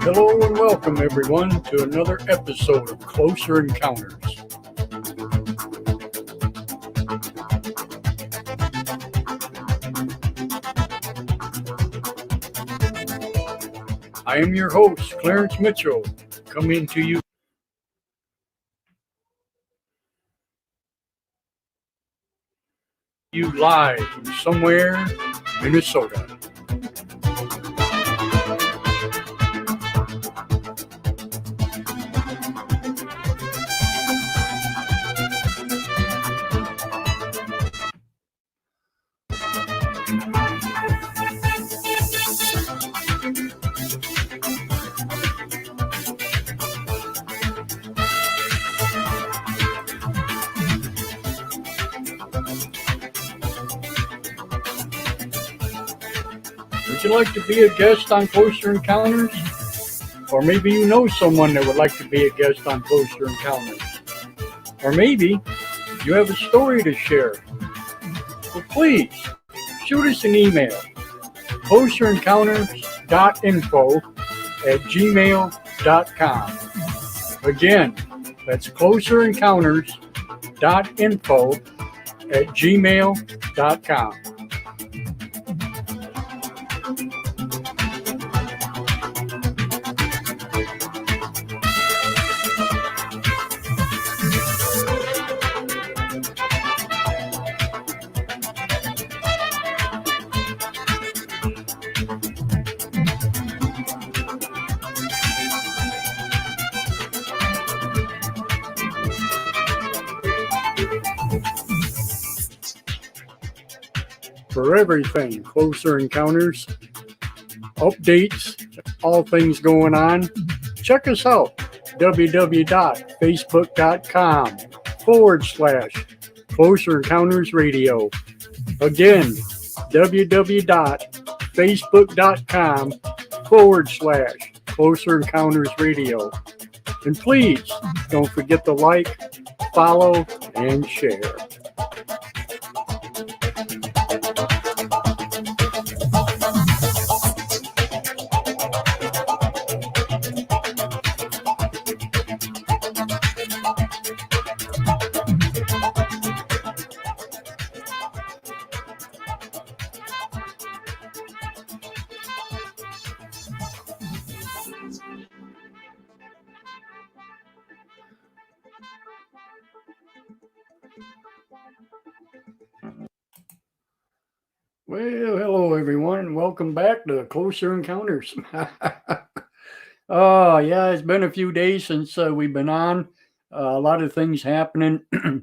Hello and welcome everyone to another episode of Closer Encounters. I am your host, Clarence Mitchell, coming to you live from somewhere, Minnesota. Would you like to be a guest on Closer Encounters? Or maybe you know someone that would like to be a guest on Closer Encounters. Or maybe you have a story to share. Well, please shoot us an email, closerencounters.info@gmail.com. Again, that's closerencounters.info@gmail.com. For everything, Closer Encounters, updates, all things going on, check us out, www.facebook.com/Closer Encounters Radio. Again, www.facebook.com/Closer Encounters Radio. And please don't forget to like, follow, and share. Well, hello everyone, and welcome back to Closer Encounters. Oh, yeah, it's been a few days since we've been on. A lot of things happening, a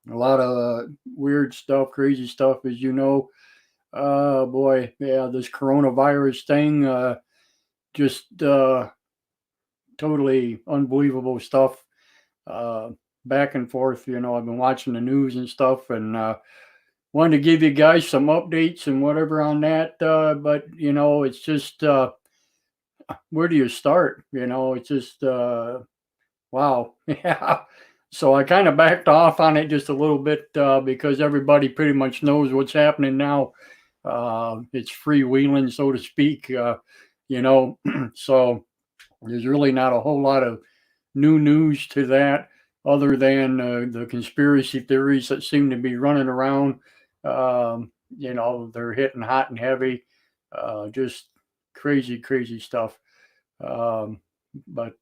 lot of weird stuff, crazy stuff, as you know. Boy, yeah, this coronavirus thing, just totally unbelievable stuff. Back and forth, I've been watching the news and stuff, and wanted to give you guys some updates and whatever on that, but it's just where do you start? It's just wow. Yeah. So I kind of backed off on it just a little bit because everybody pretty much knows what's happening now. It's freewheeling, so to speak. So there's really not a whole lot of new news to that, other than the conspiracy theories that seem to be running around. They're hitting hot and heavy, just crazy stuff. But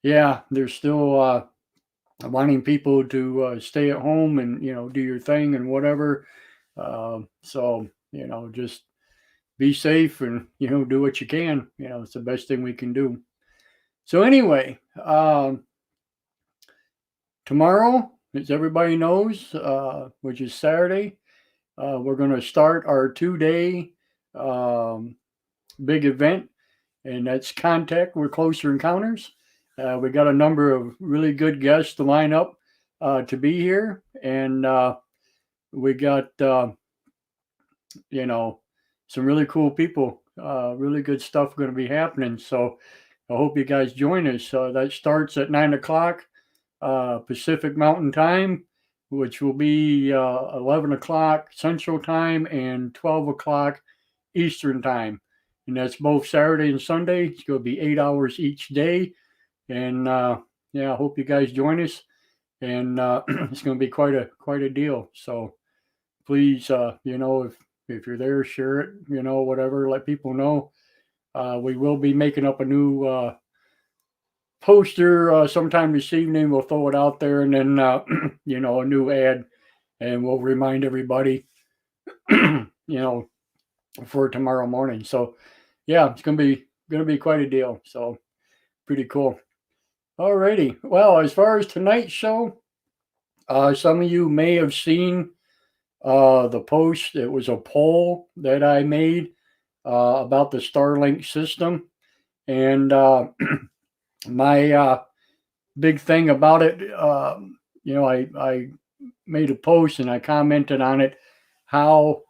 yeah, they're still wanting people to stay at home and, do your thing and whatever. So, just be safe and, do what you can. It's the best thing we can do. So anyway, tomorrow, as everybody knows, which is Saturday, we're going to start our 2-day big event, and that's Contact with Closer Encounters. We got a number of really good guests to line up to be here, and we got some really cool people, really good stuff going to be happening. So I hope you guys join us. That starts at 9:00 Pacific Mountain Time, which will be 11 o'clock Central Time and 12 o'clock Eastern Time. and that's both Saturday and Sunday. It's going to be 8 hours each day, and yeah, I hope you guys join us. And it's going to be quite a deal. So please, if you're there, share it. Whatever, let people know. We will be making up a new poster sometime this evening. We'll throw it out there, and then a new ad, and we'll remind everybody, for tomorrow morning. So yeah, it's gonna be quite a deal. So pretty cool. Alrighty. Well, as far as tonight's show, some of you may have seen the post. It was a poll that I made about the Starlink system, and my big thing about it, I made a post and I commented on it how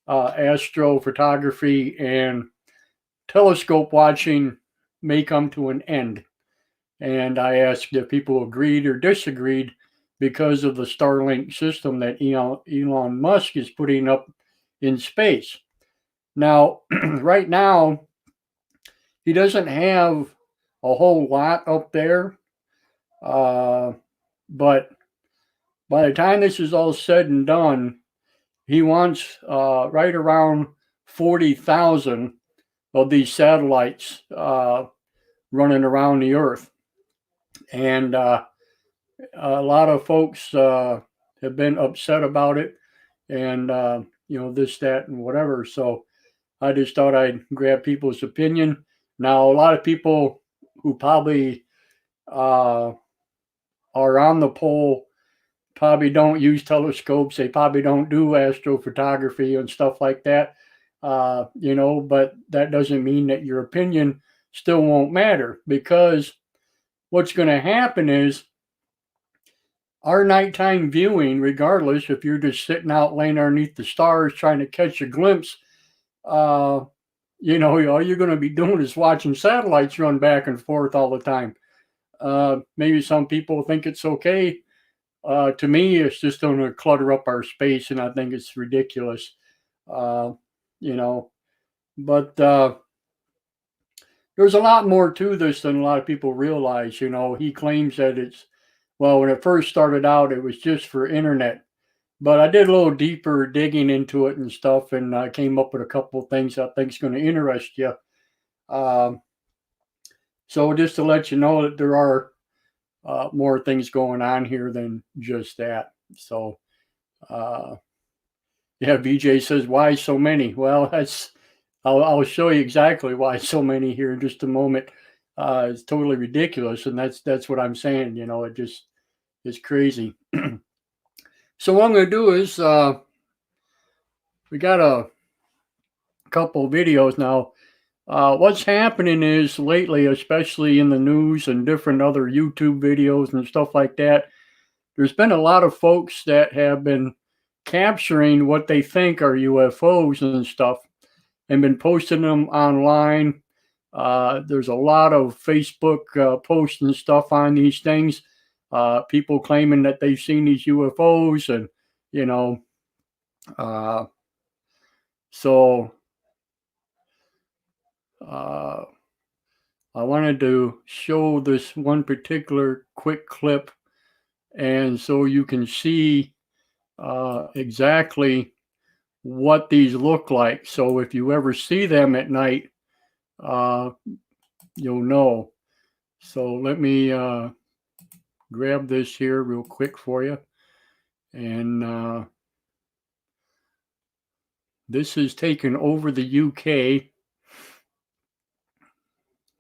astrophotography and telescope watching may come to an end. And I asked if people agreed or disagreed because of the Starlink system that Elon Musk is putting up in space. Now, right now, he doesn't have a whole lot up there, but by the time this is all said and done, he wants right around 40,000 of these satellites running around the Earth. And a lot of folks have been upset about it, and this, that, and whatever. So I just thought I'd grab people's opinion. Now, a lot of people who probably are on the poll probably don't use telescopes. They probably don't do astrophotography and stuff like that. But that doesn't mean that your opinion still won't matter, because what's going to happen is our nighttime viewing, regardless if you're just sitting out laying underneath the stars trying to catch a glimpse, all you're going to be doing is watching satellites run back and forth all the time. Maybe some people think it's okay. To me, it's just going to clutter up our space, and I think it's ridiculous. But there's a lot more to this than a lot of people realize. He claims that when it first started out, it was just for internet. But I did a little deeper digging into it and stuff, and I came up with a couple of things I think is going to interest you. So just to let you know that there are more things going on here than just that. So, VJ says, why so many? Well, I'll show you exactly why so many here in just a moment. It's totally ridiculous, and that's what I'm saying. It just is crazy. So what I'm going to do is we got a couple of videos now. What's happening is lately, especially in the news and different other YouTube videos and stuff like that, there's been a lot of folks that have been capturing what they think are UFOs and stuff and been posting them online. There's a lot of Facebook posts and stuff on these things. People claiming that they've seen these UFOs, and so I wanted to show this one particular quick clip, and so you can see exactly what these look like. So if you ever see them at night, you'll know. So let me grab this here real quick for you. And this is taken over the UK.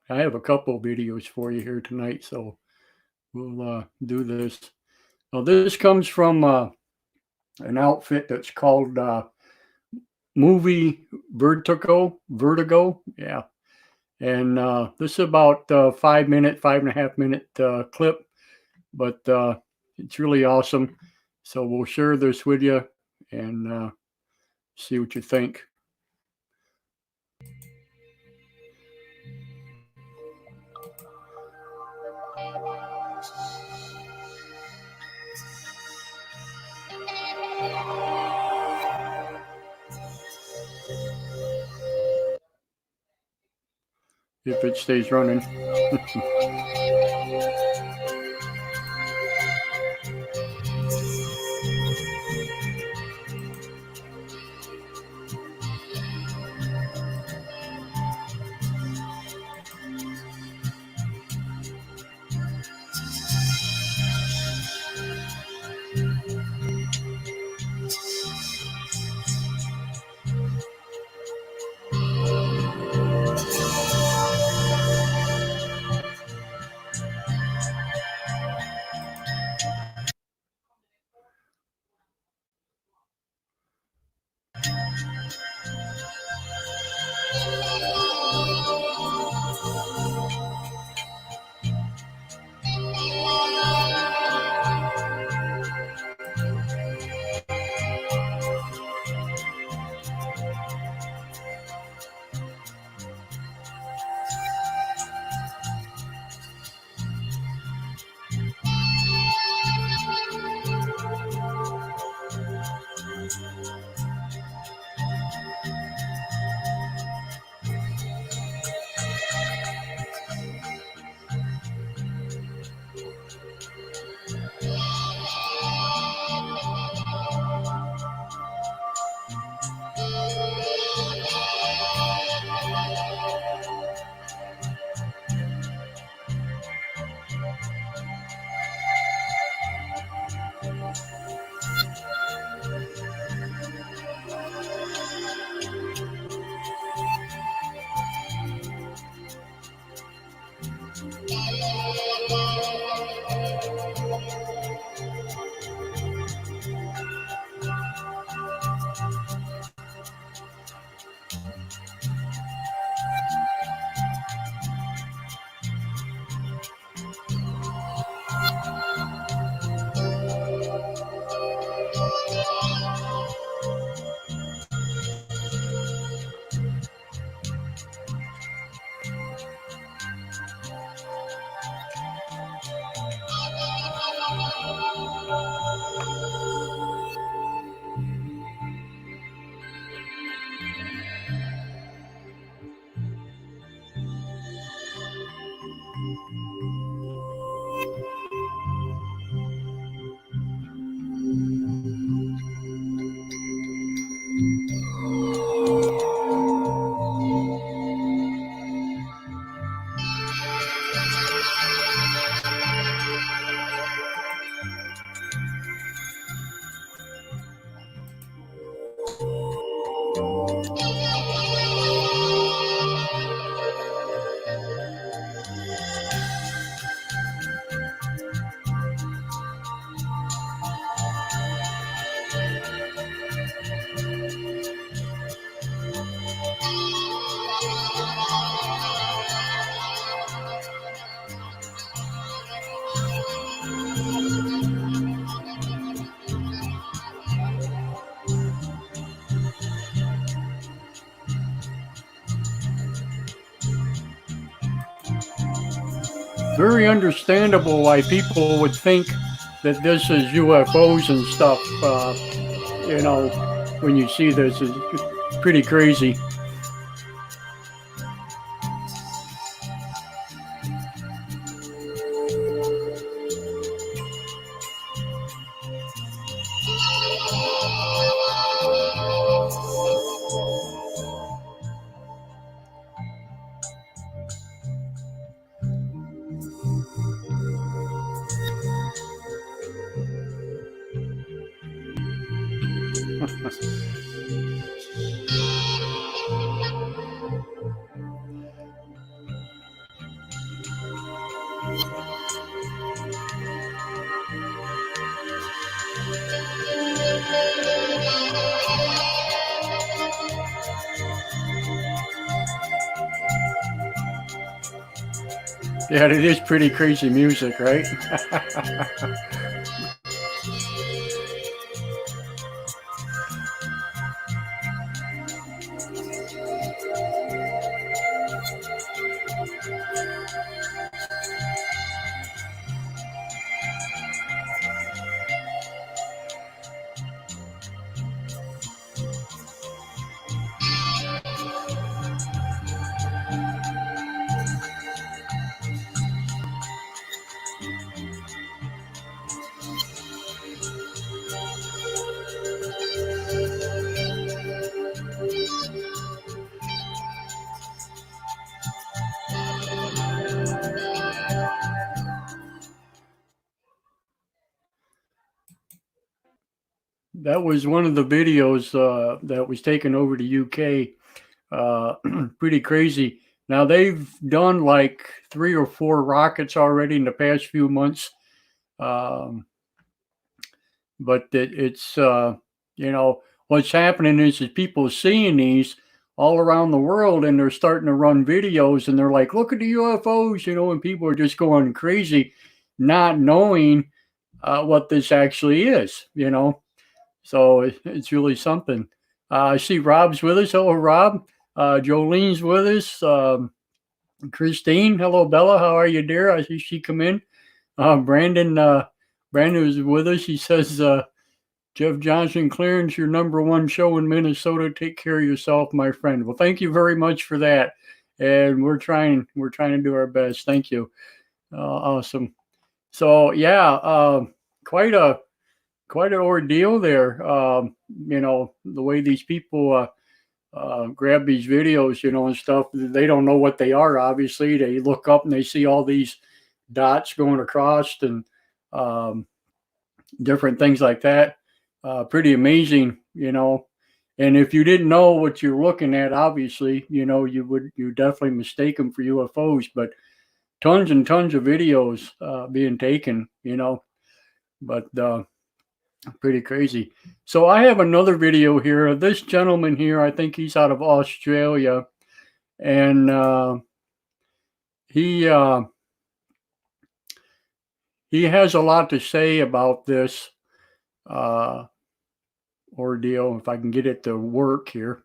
I have a couple videos for you here tonight, so we'll do this. Now, this comes from an outfit that's called Movie Vertigo, yeah. And this is about 5.5 minute clip, but it's really awesome. So we'll share this with you and see what you think. if it stays running. Very understandable why people would think that this is UFOs and stuff. When you see this, it's pretty crazy. Yeah, it is pretty crazy music, right? that was one of the videos that was taken over to UK. Pretty crazy. Now they've done like 3 or 4 rockets already in the past few months. But it's what's happening is people seeing these all around the world, and they're starting to run videos, and they're like, look at the UFOs, and people are just going crazy, not knowing what this actually is. So it's really something. I see Rob's with us. Hello, Rob. Jolene's with us. Christine, hello, Bella. How are you, dear? I see she come in. Brandon is with us. He says, Jeff Johnson, Clarence, your #1 show in Minnesota. Take care of yourself, my friend. Well, thank you very much for that. And we're trying to do our best. Thank you. Awesome. So yeah, quite an ordeal there. The way these people grab these videos, and stuff. They don't know what they are. Obviously, they look up and they see all these dots going across and different things like that. Pretty amazing, And if you didn't know what you're looking at, obviously, you definitely mistake them for UFOs. But tons and tons of videos being taken, But pretty crazy. So I have another video here of this gentleman here. I think he's out of Australia, and he has a lot to say about this ordeal. If I can get it to work here.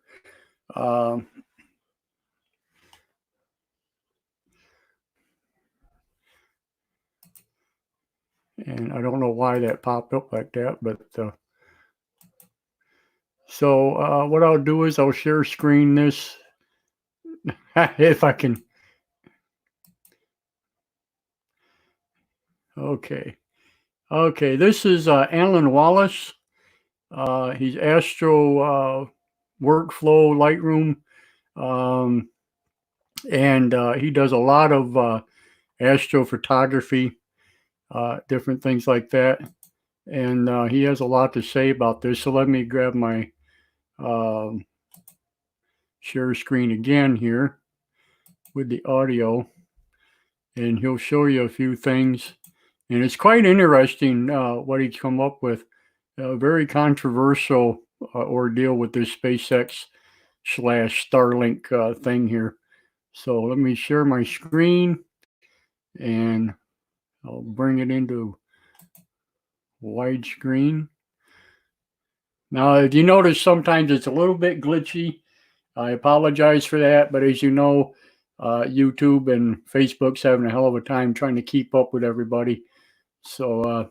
And I don't know why that popped up like that, but so what I'll do is I'll share screen this if I can. Okay, this is Alan Wallace. He's Astro Workflow Lightroom, and he does a lot of astrophotography, different things like that. And he has a lot to say about this. So let me grab my share screen again here with the audio, and he'll show you a few things. And it's quite interesting what he's come up with. A very controversial ordeal with this SpaceX Starlink thing here. So let me share my screen, and I'll bring it into widescreen. Now, if you notice, sometimes it's a little bit glitchy. I apologize for that, but as you know, YouTube and Facebook's having a hell of a time trying to keep up with everybody. So,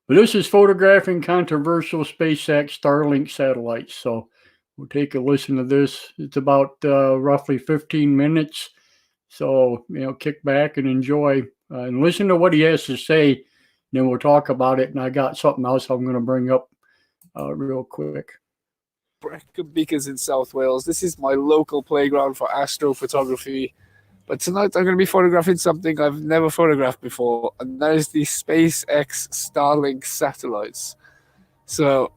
but this is photographing controversial SpaceX Starlink satellites. So we'll take a listen to this. It's about roughly 15 minutes. So, kick back and enjoy and listen to what he has to say. Then we'll talk about it. And I got something else I'm going to bring up real quick. Brecon Beacons in South Wales. This is my local playground for astrophotography. But tonight I'm going to be photographing something I've never photographed before, and that is the SpaceX Starlink satellites. So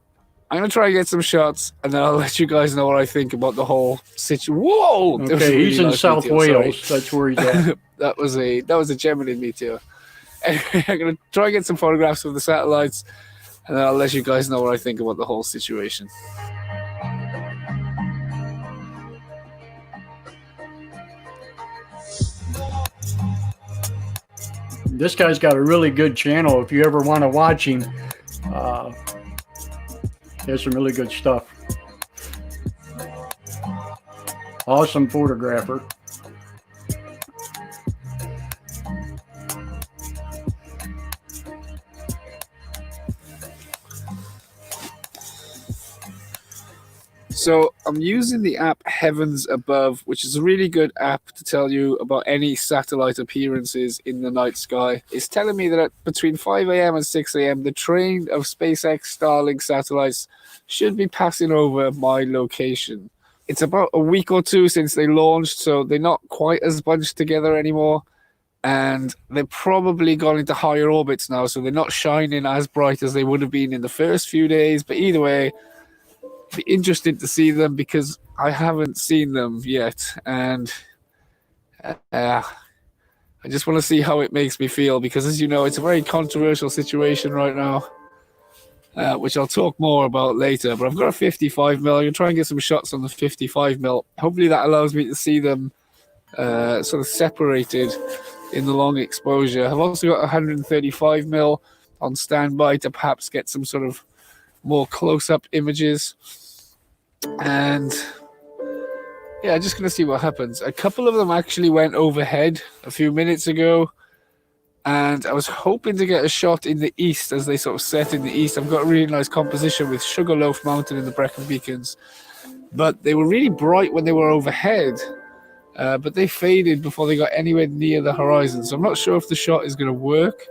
I'm going to try and get some shots, and then I'll let you guys know what I think about the whole situation. Whoa! Okay, really he's in South Wales. That's where he's at. that was a Gemini meteor. Anyway, I'm going to try and get some photographs of the satellites, and then I'll let you guys know what I think about the whole situation. This guy's got a really good channel. If you ever want to watch him, he has some really good stuff. Awesome photographer. So I'm using the app Heavens Above, which is a really good app to tell you about any satellite appearances in the night sky. It's telling me that at between 5 a.m. and 6 a.m., the train of SpaceX Starlink satellites should be passing over my location. It's about a week or two since they launched, so they're not quite as bunched together anymore. and they're probably gone into higher orbits now, so they're not shining as bright as they would have been in the first few days. But either way, be interesting to see them because I haven't seen them yet, and I just want to see how it makes me feel because, as you know, it's a very controversial situation right now, which I'll talk more about later. But I've got a 55mm. I'm going to try and get some shots on the 55mm. Hopefully that allows me to see them sort of separated in the long exposure. I've also got 135mm on standby to perhaps get some sort of more close-up images. And yeah, just going to see what happens. A couple of them actually went overhead a few minutes ago, and I was hoping to get a shot in the east as they sort of set in the east. I've got a really nice composition with Sugarloaf Mountain in the Brecon Beacons, but they were really bright when they were overhead, but they faded before they got anywhere near the horizon. So I'm not sure if the shot is going to work,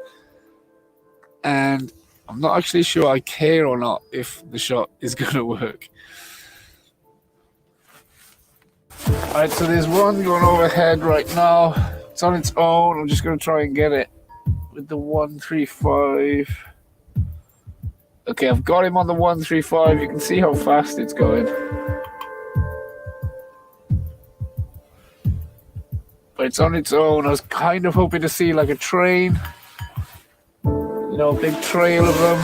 and I'm not actually sure I care or not if the shot is going to work. Alright, so there's one going overhead right now. It's on its own. I'm just going to try and get it with the 135. Okay, I've got him on the 135. You can see how fast it's going. But it's on its own. I was kind of hoping to see like a train. You know, a big trail of them.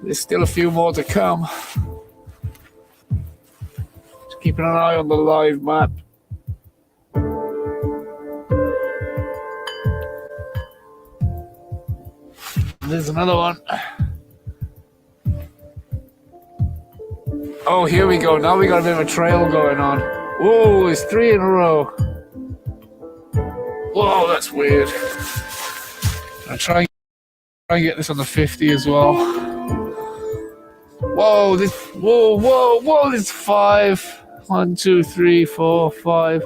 There's still a few more to come. Just keeping an eye on the live map. There's another one. Oh, here we go. Now we got a bit of a trail going on. Whoa, it's 3 in a row. Whoa, that's weird. I'll try and get this on the 50 as well. Whoa, this 5. 1, 2, 3, 4, 5,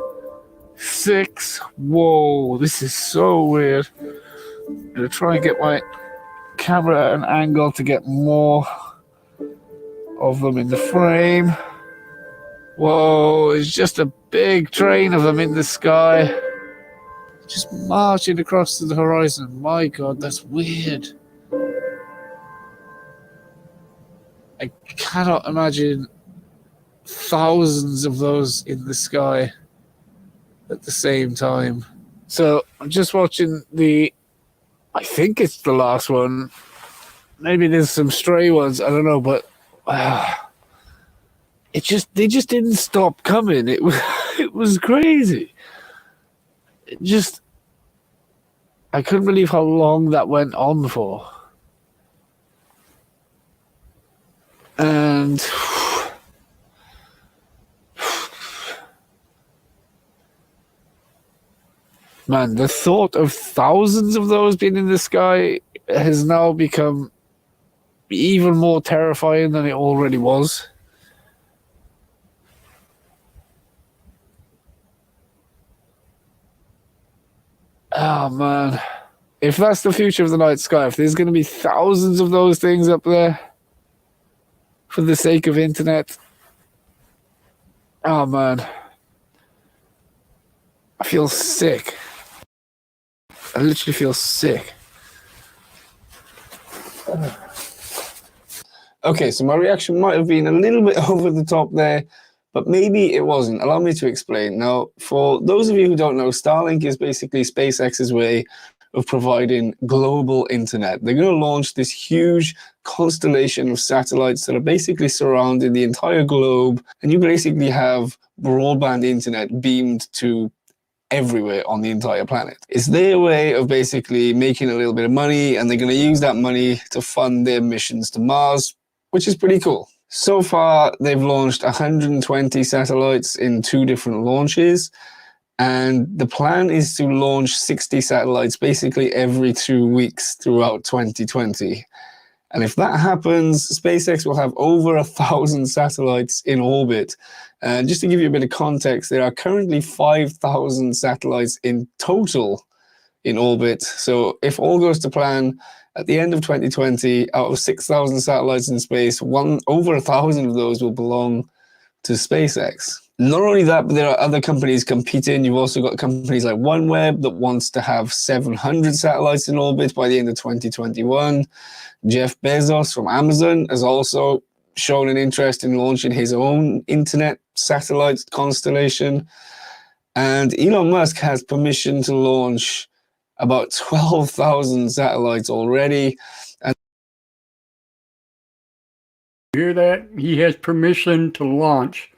6. Whoa, this is so weird. I'm gonna try and get my camera at an angle to get more of them in the frame. Whoa, it's just a big train of them in the sky, just marching across to the horizon. My God, that's weird. I cannot imagine thousands of those in the sky at the same time. So I'm just watching I think it's the last one. Maybe there's some stray ones, I don't know, but they just didn't stop coming. It was crazy. I couldn't believe how long that went on for. And man, the thought of thousands of those being in the sky has now become even more terrifying than it already was. Oh man, if that's the future of the night sky, if there's going to be thousands of those things up there for the sake of internet, oh man, I feel sick. I literally feel sick. Okay, so my reaction might have been a little bit over the top there, but maybe it wasn't. Allow me to explain. Now, for those of you who don't know, Starlink is basically SpaceX's way of providing global internet. They're going to launch this huge constellation of satellites that are basically surrounding the entire globe, and you basically have broadband internet beamed to everywhere on the entire planet. It's their way of basically making a little bit of money, and they're going to use that money to fund their missions to Mars, which is pretty cool. So far, they've launched 120 satellites in 2 different launches, and the plan is to launch 60 satellites basically every 2 weeks throughout 2020. And if that happens, SpaceX will have over 1,000 satellites in orbit. And just to give you a bit of context, there are currently 5,000 satellites in total in orbit. So if all goes to plan, at the end of 2020, out of 6,000 satellites in space, over 1,000 of those will belong to SpaceX. Not only that, but there are other companies competing. You've also got companies like OneWeb that wants to have 700 satellites in orbit by the end of 2021. Jeff Bezos from Amazon has also shown an interest in launching his own internet satellite constellation. And Elon Musk has permission to launch about 12,000 satellites already. And you hear that? He has permission to launch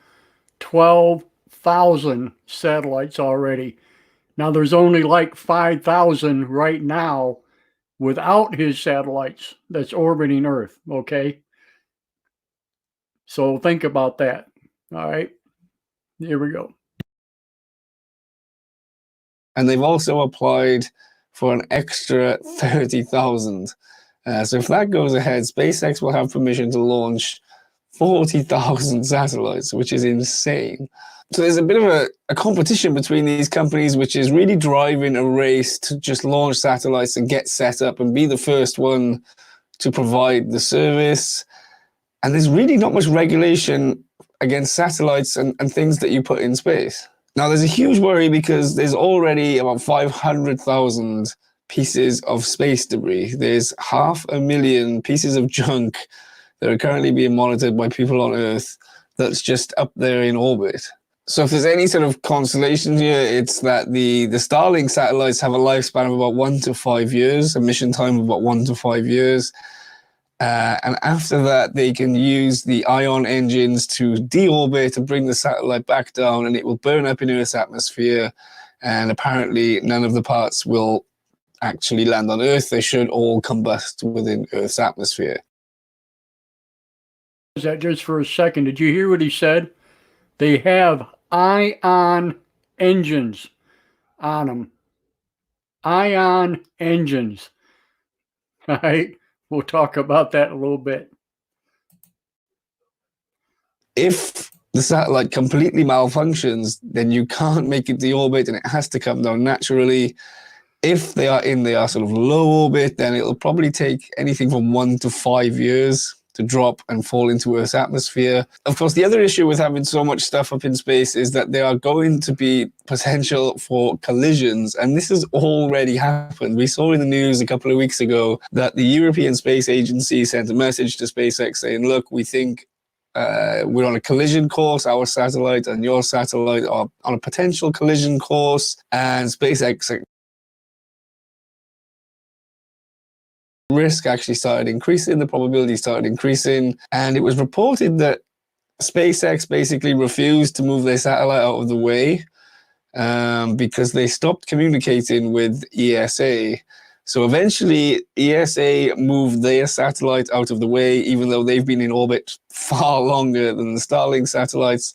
12,000 satellites already. Now, there's only like 5,000 right now without his satellites that's orbiting Earth, okay? So think about that. All right, here we go. And they've also applied for an extra 30,000. So if that goes ahead, SpaceX will have permission to launch 40,000 satellites, which is insane. So there's a bit of a competition between these companies, which is really driving a race to just launch satellites and get set up and be the first one to provide the service. And there's really not much regulation against satellites and things that you put in space. Now, there's a huge worry because there's already about 500,000 pieces of space debris. There's 500,000 pieces of junk that are currently being monitored by people on Earth that's just up there in orbit. So if there's any sort of consolation here, it's that the Starlink satellites have a lifespan of about 1 to 5 years, a mission time of about 1 to 5 years. And after that, they can use the ion engines to deorbit and bring the satellite back down, and it will burn up in Earth's atmosphere. And apparently none of the parts will actually land on Earth. They should all combust within Earth's atmosphere. That just for a second. Did you hear what he said? They have ion engines on them. Ion engines. All right. We'll talk about that in a little bit. If the satellite completely malfunctions, then you can't make it deorbit and it has to come down naturally. If they are in their sort of low orbit, then it'll probably take anything from 1 to 5 years to drop and fall into Earth's atmosphere. Of course, the other issue with having so much stuff up in space is that there are going to be potential for collisions, and this has already happened. We saw in the news a couple of weeks ago that the European Space Agency sent a message to SpaceX saying, look, we think we're on a collision course, our satellite and your satellite are on a potential collision course, and SpaceX risk actually started increasing, the probability started increasing, and it was reported that SpaceX basically refused to move their satellite out of the way because they stopped communicating with ESA. So eventually ESA moved their satellite out of the way, even though they've been in orbit far longer than the Starlink satellites.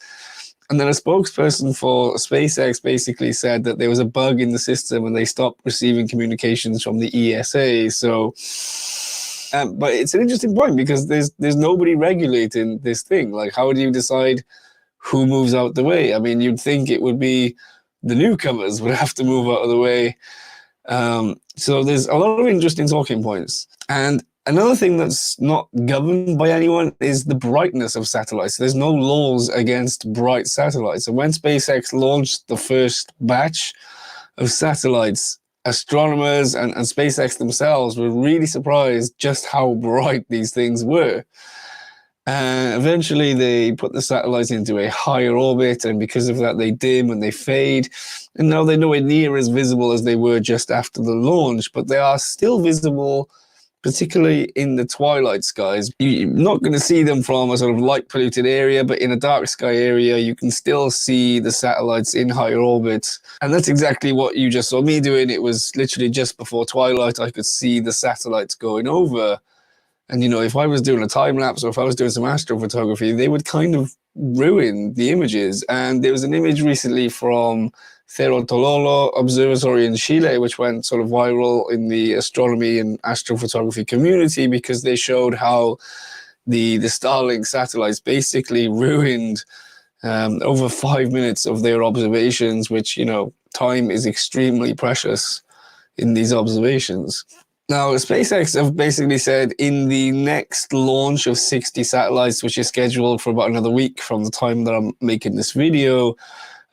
And then a spokesperson for SpaceX basically said that there was a bug in the system and they stopped receiving communications from the ESA. So, but it's an interesting point because there's nobody regulating this thing. Like, how do you decide who moves out the way? I mean, you'd think it would be the newcomers would have to move out of the way. So there's a lot of interesting talking points. And another thing that's not governed by anyone is the brightness of satellites. There's no laws against bright satellites. And when SpaceX launched the first batch of satellites, astronomers and SpaceX themselves were really surprised just how bright these things were. And eventually they put the satellites into a higher orbit, and because of that they dim and they fade, and now they're nowhere near as visible as they were just after the launch, but they are still visible, particularly in the twilight skies. You're not going to see them from a sort of light polluted area, but in a dark sky area you can still see the satellites in higher orbits. And that's exactly what you just saw me doing. It was literally just before twilight I could see the satellites going over. And, you know, if I was doing a time lapse or if I was doing some astrophotography, they would kind of ruin the images. And there was an image recently from Cerro Tololo Observatory in Chile, which went sort of viral in the astronomy and astrophotography community because they showed how the Starlink satellites basically ruined over 5 minutes of their observations, which, you know, time is extremely precious in these observations. Now, SpaceX have basically said in the next launch of 60 satellites, which is scheduled for about another week from the time that I'm making this video,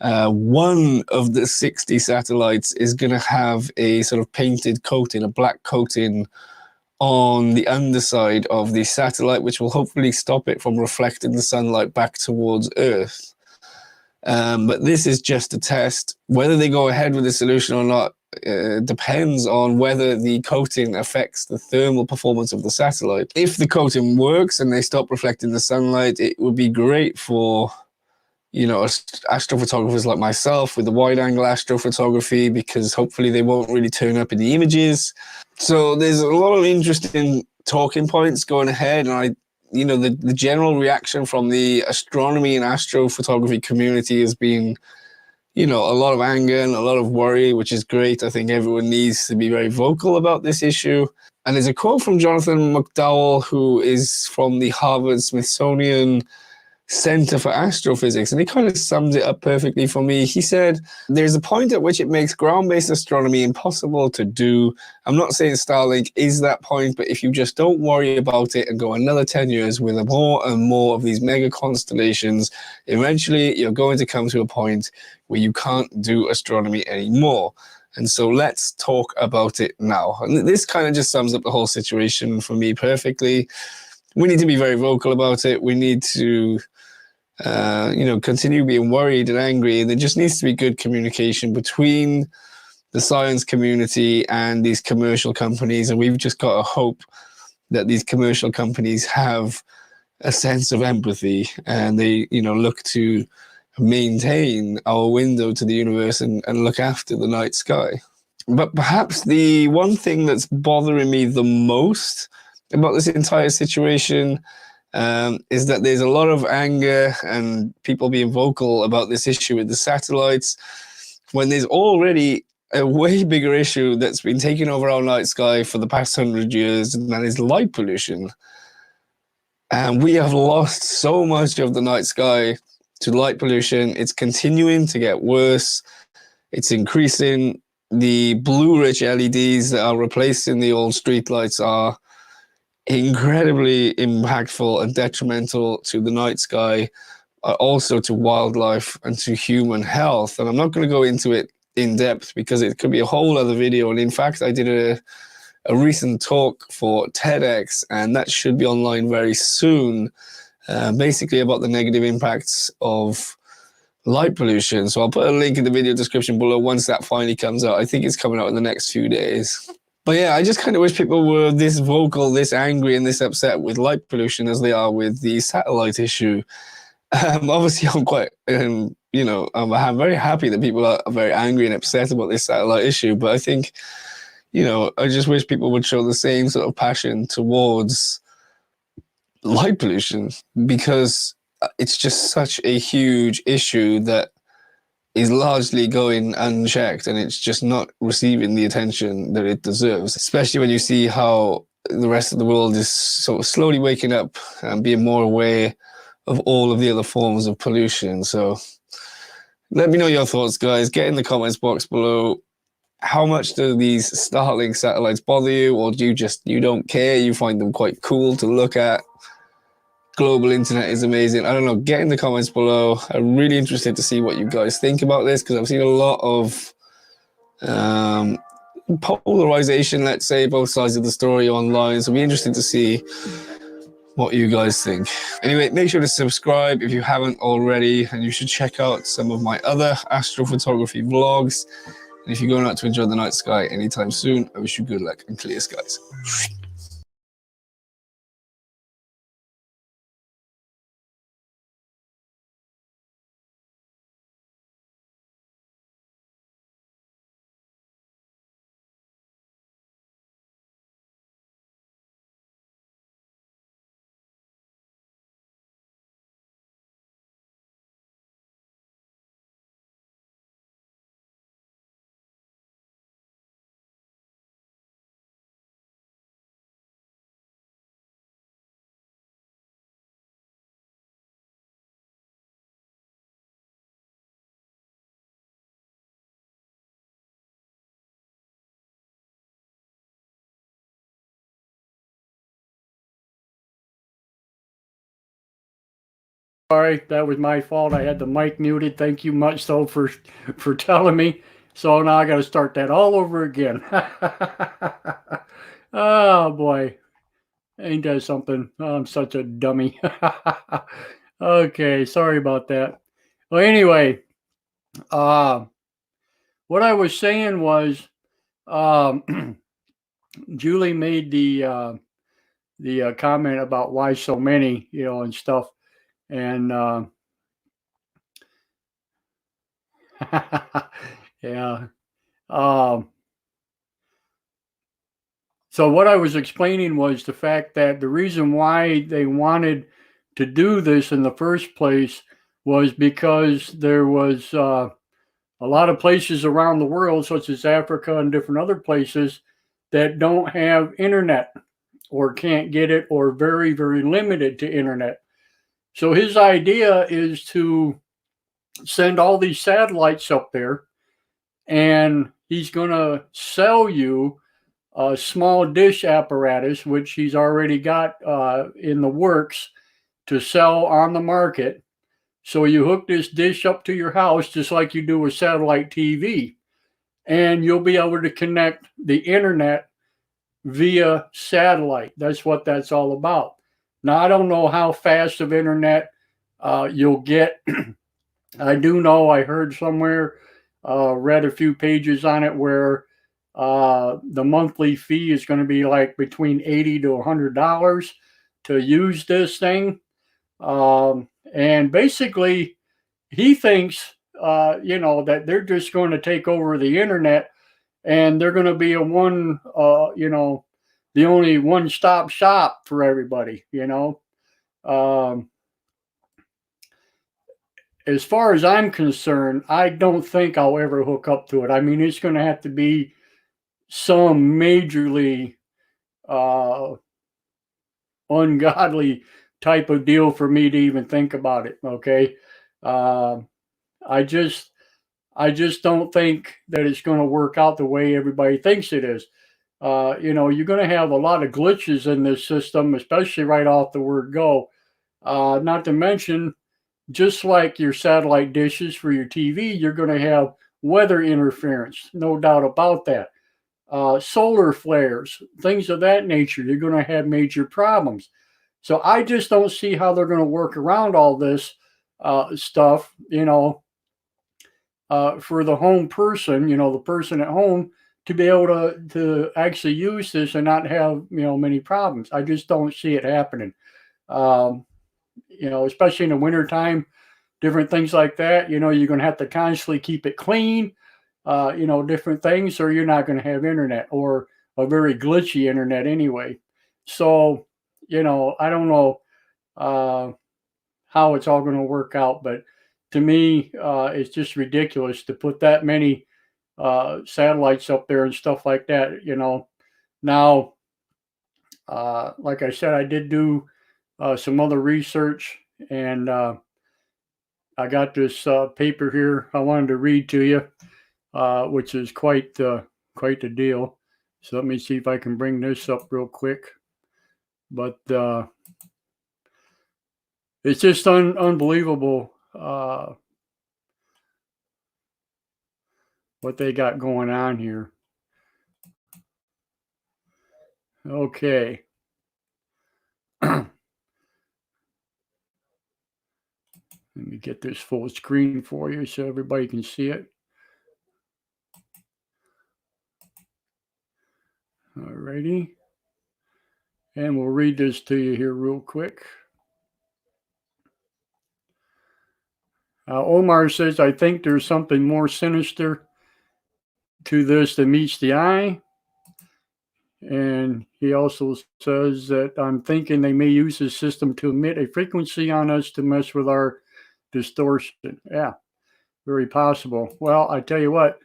one of the 60 satellites is going to have a sort of painted coating, a black coating on the underside of the satellite, which will hopefully stop it from reflecting the sunlight back towards Earth. But this is just a test. Whether they go ahead with the solution or not depends on whether the coating affects the thermal performance of the satellite. If the coating works and they stop reflecting the sunlight, it would be great for, you know, astrophotographers like myself with the wide-angle astrophotography, because hopefully they won't really turn up in the images. So there's a lot of interesting talking points going ahead, and you know, the general reaction from the astronomy and astrophotography community has been, you know, a lot of anger and a lot of worry, which is great. I think everyone needs to be very vocal about this issue. And there's a quote from Jonathan McDowell, who is from the Harvard Smithsonian Center for Astrophysics, and he kind of sums it up perfectly for me. He said, "There's a point at which it makes ground-based astronomy impossible to do. I'm not saying Starlink is that point, but if you just don't worry about it and go another 10 years with more and more of these mega constellations, eventually you're going to come to a point where you can't do astronomy anymore. And so let's talk about it now." And this kind of just sums up the whole situation for me perfectly. We need to be very vocal about it. We need to you know, continue being worried and angry, and there just needs to be good communication between the science community and these commercial companies, and we've just got to hope that these commercial companies have a sense of empathy and they, you know, look to maintain our window to the universe and look after the night sky. But perhaps the one thing that's bothering me the most about this entire situation is that there's a lot of anger and people being vocal about this issue with the satellites, when there's already a way bigger issue that's been taking over our night sky for the past 100 years, and that is light pollution. And we have lost so much of the night sky to light pollution. It's continuing to get worse. It's increasing. The blue-rich LEDs that are replacing the old streetlights are incredibly impactful and detrimental to the night sky, also to wildlife and to human health. And I'm not going to go into it in depth because it could be a whole other video. And in fact, I did a recent talk for TEDx, and that should be online very soon, basically about the negative impacts of light pollution. So I'll put a link in the video description below once that finally comes out. I think it's coming out in the next few days. But yeah, I just kind of wish people were this vocal, this angry, and this upset with light pollution as they are with the satellite issue. Obviously, I'm quite, you know, I'm very happy that people are very angry and upset about this satellite issue. But I think, you know, I just wish people would show the same sort of passion towards light pollution, because it's just such a huge issue that is largely going unchecked, and it's just not receiving the attention that it deserves, especially when you see how the rest of the world is sort of slowly waking up and being more aware of all of the other forms of pollution. So let me know your thoughts, guys. Get in the comments box below. How much do these Starlink satellites bother you, or do you don't care? You find them quite cool to look at? Global internet is amazing. I don't know, get in the comments below. I'm really interested to see what you guys think about this, because I've seen a lot of polarization, let's say, both sides of the story online. So it'll be interesting to see what you guys think. Anyway, make sure to subscribe if you haven't already, and you should check out some of my other astrophotography vlogs. And if you're going out to enjoy the night sky anytime soon, I wish you good luck and clear skies. Sorry, that was my fault. I had the mic muted. Thank you much though for telling me. So now I got to start that all over again. Oh boy, ain't that something? I'm such a dummy. Okay, sorry about that. Well, anyway, uh, what I was saying was, Julie made the comment about why so many, and stuff, and yeah. Um, so what I was explaining was the fact that the reason why they wanted to do this in the first place was because there was a lot of places around the world, such as Africa and different other places, that don't have internet or can't get it or very, very limited to internet. So his idea is to send all these satellites up there, and he's going to sell you a small dish apparatus, which he's already got in the works to sell on the market. So you hook this dish up to your house just like you do with satellite TV, and you'll be able to connect the internet via satellite. That's what that's all about. Now, I don't know how fast of internet you'll get. I do know I heard somewhere, read a few pages on it where the monthly fee is going to be like between $80 to $100 to use this thing. And basically, he thinks, that they're just going to take over the internet and they're going to be the only one stop shop for everybody. Um, as far as I'm concerned, I don't think I'll ever hook up to it. I mean, it's going to have to be some majorly uh, ungodly type of deal for me to even think about it. Okay, uh, I just don't think that it's going to work out the way everybody thinks it is. You're going to have a lot of glitches in this system, especially right off the word go. Not to mention, just like your satellite dishes for your TV, you're going to have weather interference, no doubt about that. Solar flares, things of that nature, you're going to have major problems. So I just don't see how they're going to work around all this stuff, for the home person, the person at home, to be able to actually use this and not have many problems. I just don't see it happening. Um, Especially in the wintertime, different things like that. You're going to have to constantly keep it clean. Different things, or you're not going to have internet or a very glitchy internet anyway. So, I don't know how it's all going to work out, but to me, it's just ridiculous to put that many satellites up there and stuff like that. Now, like I said, I did do some other research, and I got this paper here I wanted to read to you, which is quite the deal. So let me see if I can bring this up real quick. But it's just unbelievable what they got going on here. Okay. Let me get this full screen for you so everybody can see it. All righty. And we'll read this to you here real quick. Omar says, I think there's something more sinister to this than meets the eye. And he also says that I'm thinking they may use this system to emit a frequency on us to mess with our distortion. Yeah, very possible. Well, I tell you what,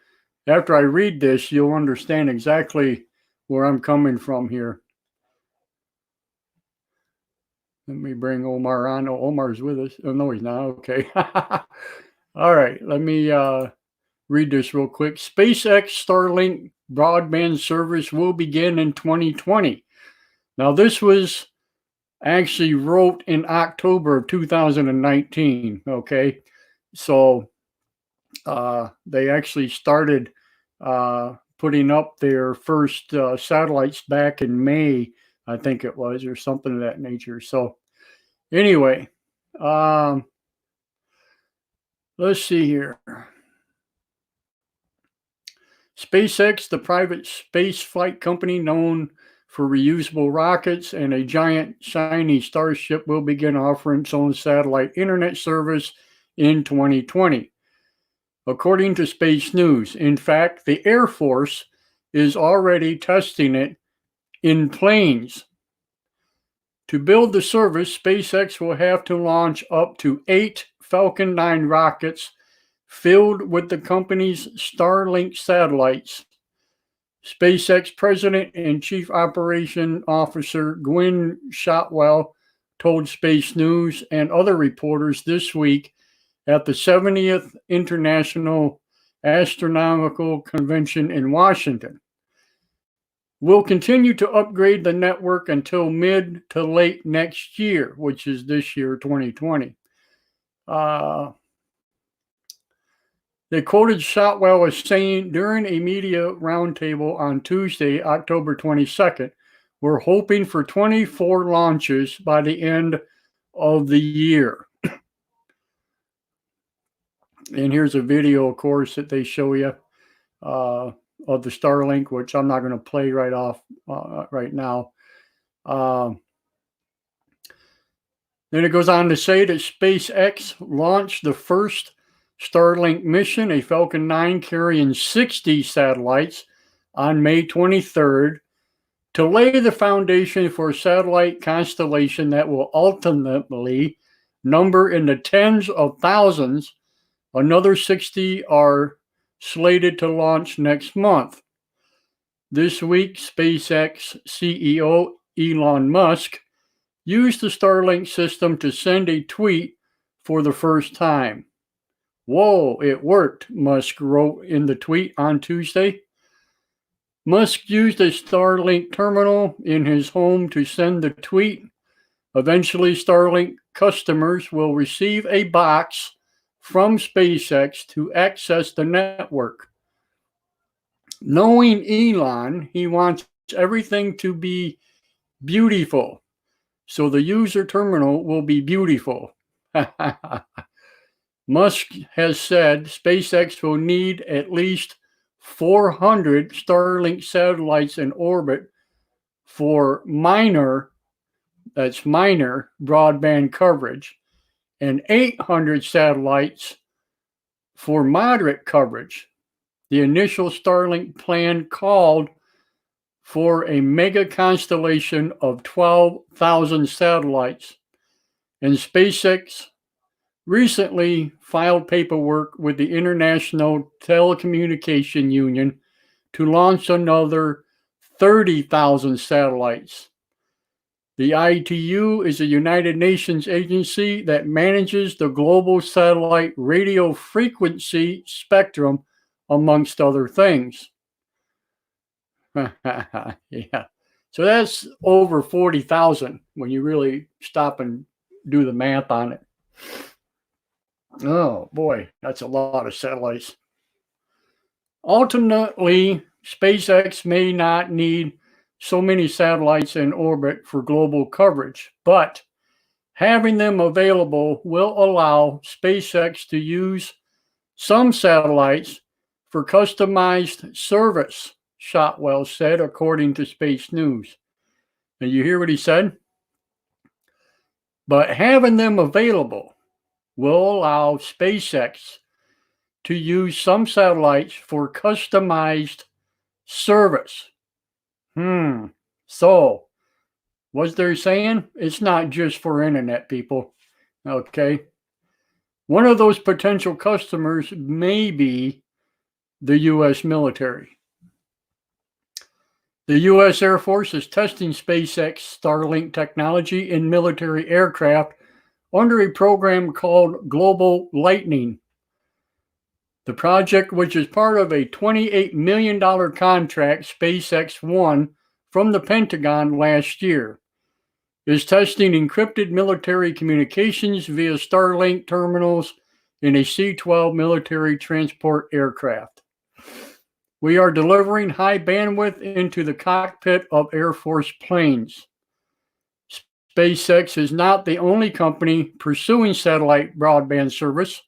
after I read this, you'll understand exactly where I'm coming from here. Let me bring Omar on. Oh, Omar's with us. Oh, no, he's not. Okay. All right. Let me read this real quick. SpaceX Starlink broadband service will begin in 2020. Now, this was actually wrote in October of 2019. Okay, so they actually started putting up their first satellites back in May, I think it was, or something of that nature. So anyway, let's see here. SpaceX, the private space flight company known for reusable rockets and a giant shiny starship, will begin offering its own satellite internet service in 2020. According to Space News, in fact, the Air Force is already testing it in planes. To build the service, SpaceX will have to launch up to 8 Falcon 9 rockets filled with the company's Starlink satellites. SpaceX President and Chief Operation Officer Gwynne Shotwell told Space News and other reporters this week at the 70th International Astronomical Convention in Washington. We'll continue to upgrade the network until mid to late next year, which is this year, 2020. They quoted Shotwell as saying during a media roundtable on Tuesday, October 22nd, we're hoping for 24 launches by the end of the year. And here's a video, of course, that they show you of the Starlink, which I'm not going to play right off right now. Then it goes on to say that SpaceX launched the first Starlink mission, a Falcon 9 carrying 60 satellites, on May 23rd to lay the foundation for a satellite constellation that will ultimately number in the tens of thousands. Another 60 are slated to launch next month. This week, SpaceX CEO Elon Musk used the Starlink system to send a tweet for the first time. Whoa, it worked, Musk wrote in the tweet on Tuesday. Musk used a Starlink terminal in his home to send the tweet. Eventually, Starlink customers will receive a box from SpaceX to access the network. Knowing Elon, he wants everything to be beautiful. So the user terminal will be beautiful. Musk has said SpaceX will need at least 400 Starlink satellites in orbit for minor broadband coverage and 800 satellites for moderate coverage. The initial Starlink plan called for a mega constellation of 12,000 satellites, and SpaceX recently filed paperwork with the International Telecommunication Union to launch another 30,000 satellites. The ITU is a United Nations agency that manages the global satellite radio frequency spectrum, amongst other things. Yeah. So that's over 40,000 when you really stop and do the math on it. Oh boy, that's a lot of satellites. Ultimately, SpaceX may not need so many satellites in orbit for global coverage, but having them available will allow SpaceX to use some satellites for customized service, Shotwell said, according to Space News. And you hear what he said? But having them available will allow SpaceX to use some satellites for customized service. So, what they're saying, it's not just for internet, people. Okay. One of those potential customers may be the U.S. military. The U.S. Air Force is testing SpaceX Starlink technology in military aircraft under a program called Global Lightning. The project, which is part of a $28 million contract SpaceX won from the Pentagon last year. is testing encrypted military communications via Starlink terminals in a C-12 military transport aircraft. We are delivering high bandwidth into the cockpit of Air Force planes. SpaceX is not the only company pursuing satellite broadband service.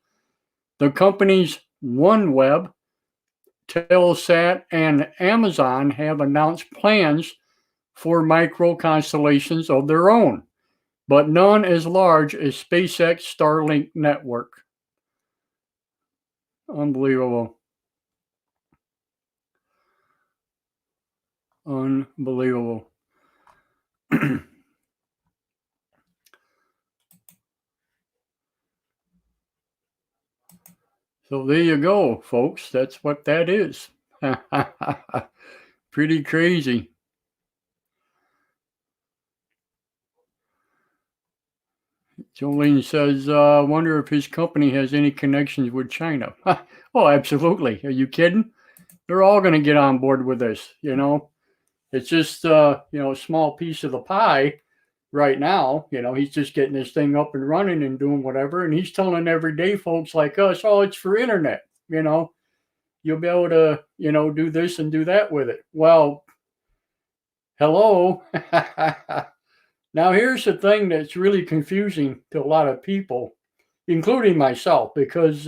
The companies OneWeb, Telesat, and Amazon have announced plans for micro constellations of their own, but none as large as SpaceX Starlink network. Unbelievable. Unbelievable. So there you go, folks. That's what that is. Pretty crazy. Jolene says, wonder if his company has any connections with China. Oh, absolutely. Are you kidding? They're all going to get on board with this, you know. It's just, a small piece of the pie right now. You know, he's just getting this thing up and running and doing whatever. And he's telling everyday folks like us, oh, it's for internet, you know. You'll be able to, do this and do that with it. Well, hello. Now, here's the thing that's really confusing to a lot of people, including myself, because,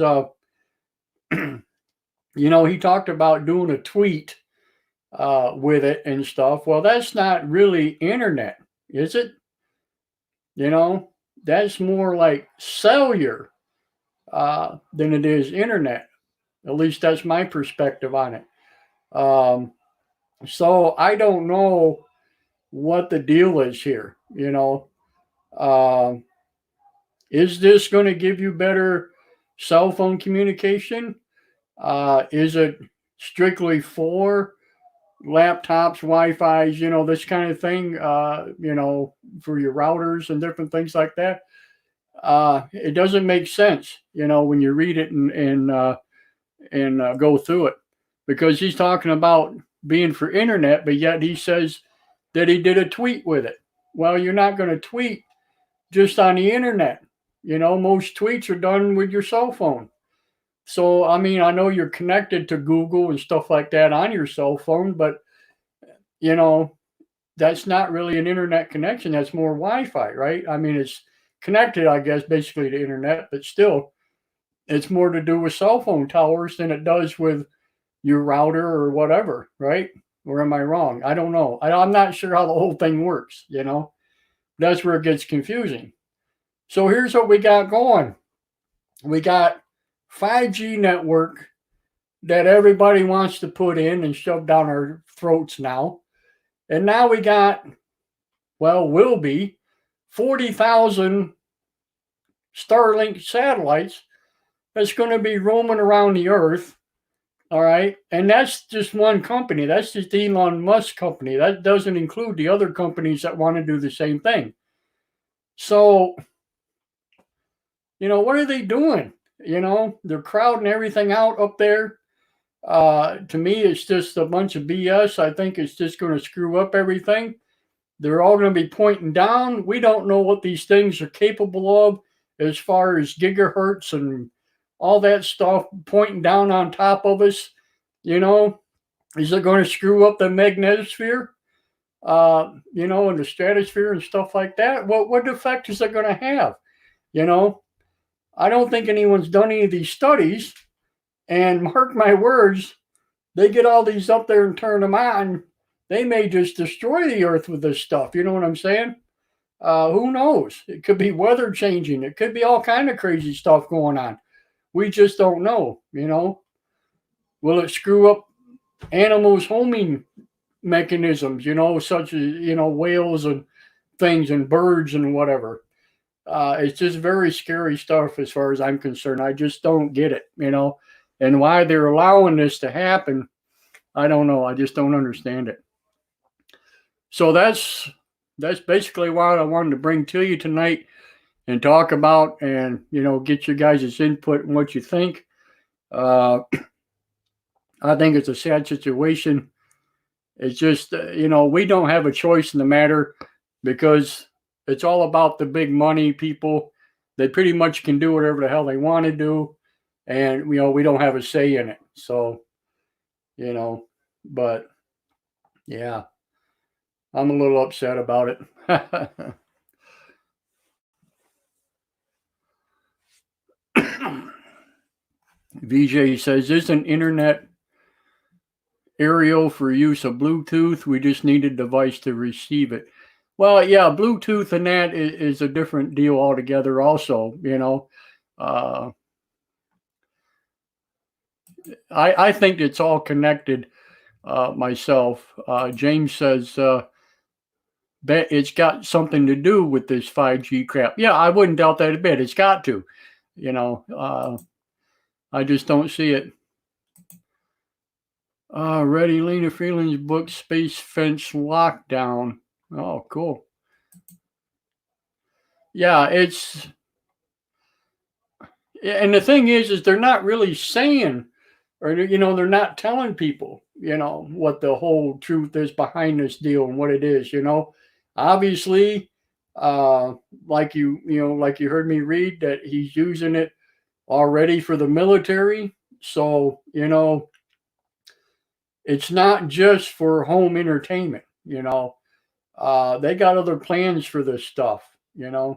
he talked about doing a tweet with it and stuff. Well, that's not really internet, is it? That's more like cellular than it is internet. At least that's my perspective on it. So I don't know what the deal is here. Is this going to give you better cell phone communication? Is it strictly for laptops, Wi-Fi's, this kind of thing, for your routers and different things like that? It doesn't make sense, when you read it and go through it, because he's talking about being for internet, but yet he says that he did a tweet with it. Well, you're not going to tweet just on the internet. Most tweets are done with your cell phone. So, I mean, I know you're connected to Google and stuff like that on your cell phone, but, that's not really an internet connection. That's more Wi-Fi, right? I mean, it's connected, I guess, basically to internet, but still, it's more to do with cell phone towers than it does with your router or whatever, right? Or am I wrong? I don't know. I'm not sure how the whole thing works, That's where it gets confusing. So here's what we got going. We got 5G network that everybody wants to put in and shove down our throats now. And now we got, will be 40,000 Starlink satellites that's going to be roaming around the earth. All right. And that's just one company. That's just Elon Musk's company. That doesn't include the other companies that want to do the same thing. So, what are they doing? They're crowding everything out up there. To me, it's just a bunch of BS. I think it's just going to screw up everything. They're all going to be pointing down. We don't know what these things are capable of as far as gigahertz and all that stuff pointing down on top of us. Is it going to screw up the magnetosphere? And the stratosphere and stuff like that? What effect is it going to have? I don't think anyone's done any of these studies. And mark my words, they get all these up there and turn them on, they may just destroy the earth with this stuff. You know what I'm saying? Who knows? It could be weather changing. It could be all kind of crazy stuff going on. We just don't know, Will it screw up animals' homing mechanisms, such as, whales and things and birds and whatever? It's just very scary stuff as far as I'm concerned. I just don't get it, and why they're allowing this to happen. I don't know. I just don't understand it. So that's basically what I wanted to bring to you tonight and talk about, and get your guys' input and what you think. I think it's a sad situation. It's just we don't have a choice in the matter, because It's all about the big money people. They pretty much can do whatever the hell they want to do, and we don't have a say in it. So, but yeah, I'm a little upset about it. VJ says, isn't internet aerial for use of Bluetooth? We just need a device to receive it. Well, yeah, Bluetooth and that is a different deal altogether also, I think it's all connected myself. James says that it's got something to do with this 5G crap. Yeah, I wouldn't doubt that a bit. It's got to, I just don't see it. Ready Lena Freeland's book, Space Fence Lockdown. Oh, cool. Yeah, and the thing is they're not really saying, or, they're not telling people, what the whole truth is behind this deal and what it is, Obviously, like you heard me read that he's using it already for the military. So, it's not just for home entertainment, they got other plans for this stuff, yeah.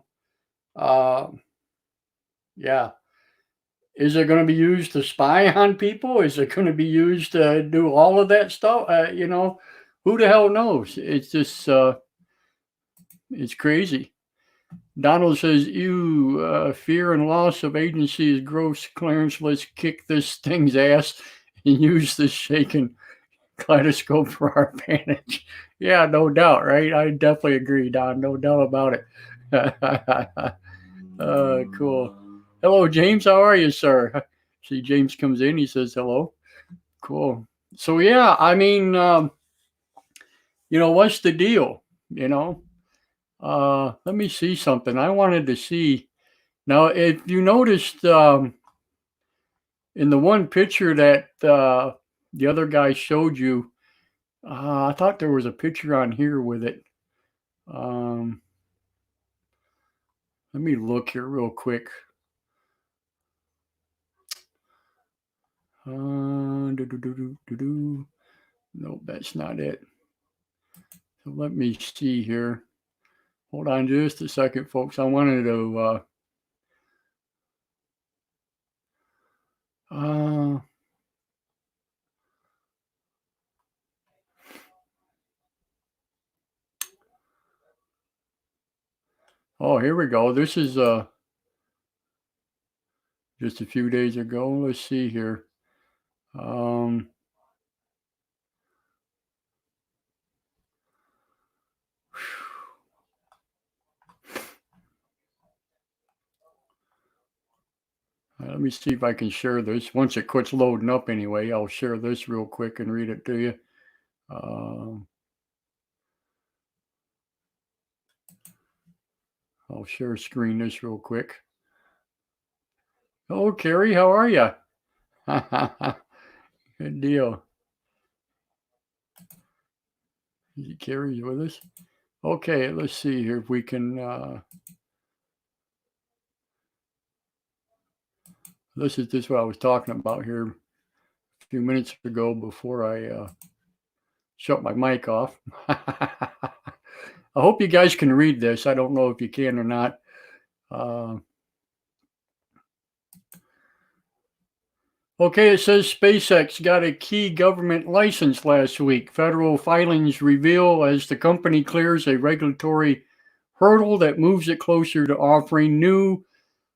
Is it going to be used to spy on people? Is it going to be used to do all of that stuff? Who the hell knows? It's just, it's crazy. Donald says, fear and loss of agency is gross. Clarence, let's kick this thing's ass and use this shaken kaleidoscope for our advantage. Yeah, no doubt, right? I definitely agree, Don. No doubt about it. Cool. Hello, James. How are you, sir? See, James comes in. He says hello. Cool. So, yeah, I mean, what's the deal? Let me see something. I wanted to see. Now, if you noticed in the one picture that the other guy showed you, I thought there was a picture on here with it. Let me look here real quick. Nope, that's not it. So let me see here. Hold on just a second, folks. I wanted to oh, here we go. This is just a few days ago. Let's see here. Let me see if I can share this. Once it quits loading up anyway, I'll share this real quick and read it to you. I'll share screen this real quick. Hello, Carrie. How are you? Good deal. Carrie's with us. Okay, let's see here if we can. This is just what I was talking about here a few minutes ago before I shut my mic off. I hope you guys can read this. I don't know if you can or not. Okay, it says SpaceX got a key government license last week. Federal filings reveal as the company clears a regulatory hurdle that moves it closer to offering new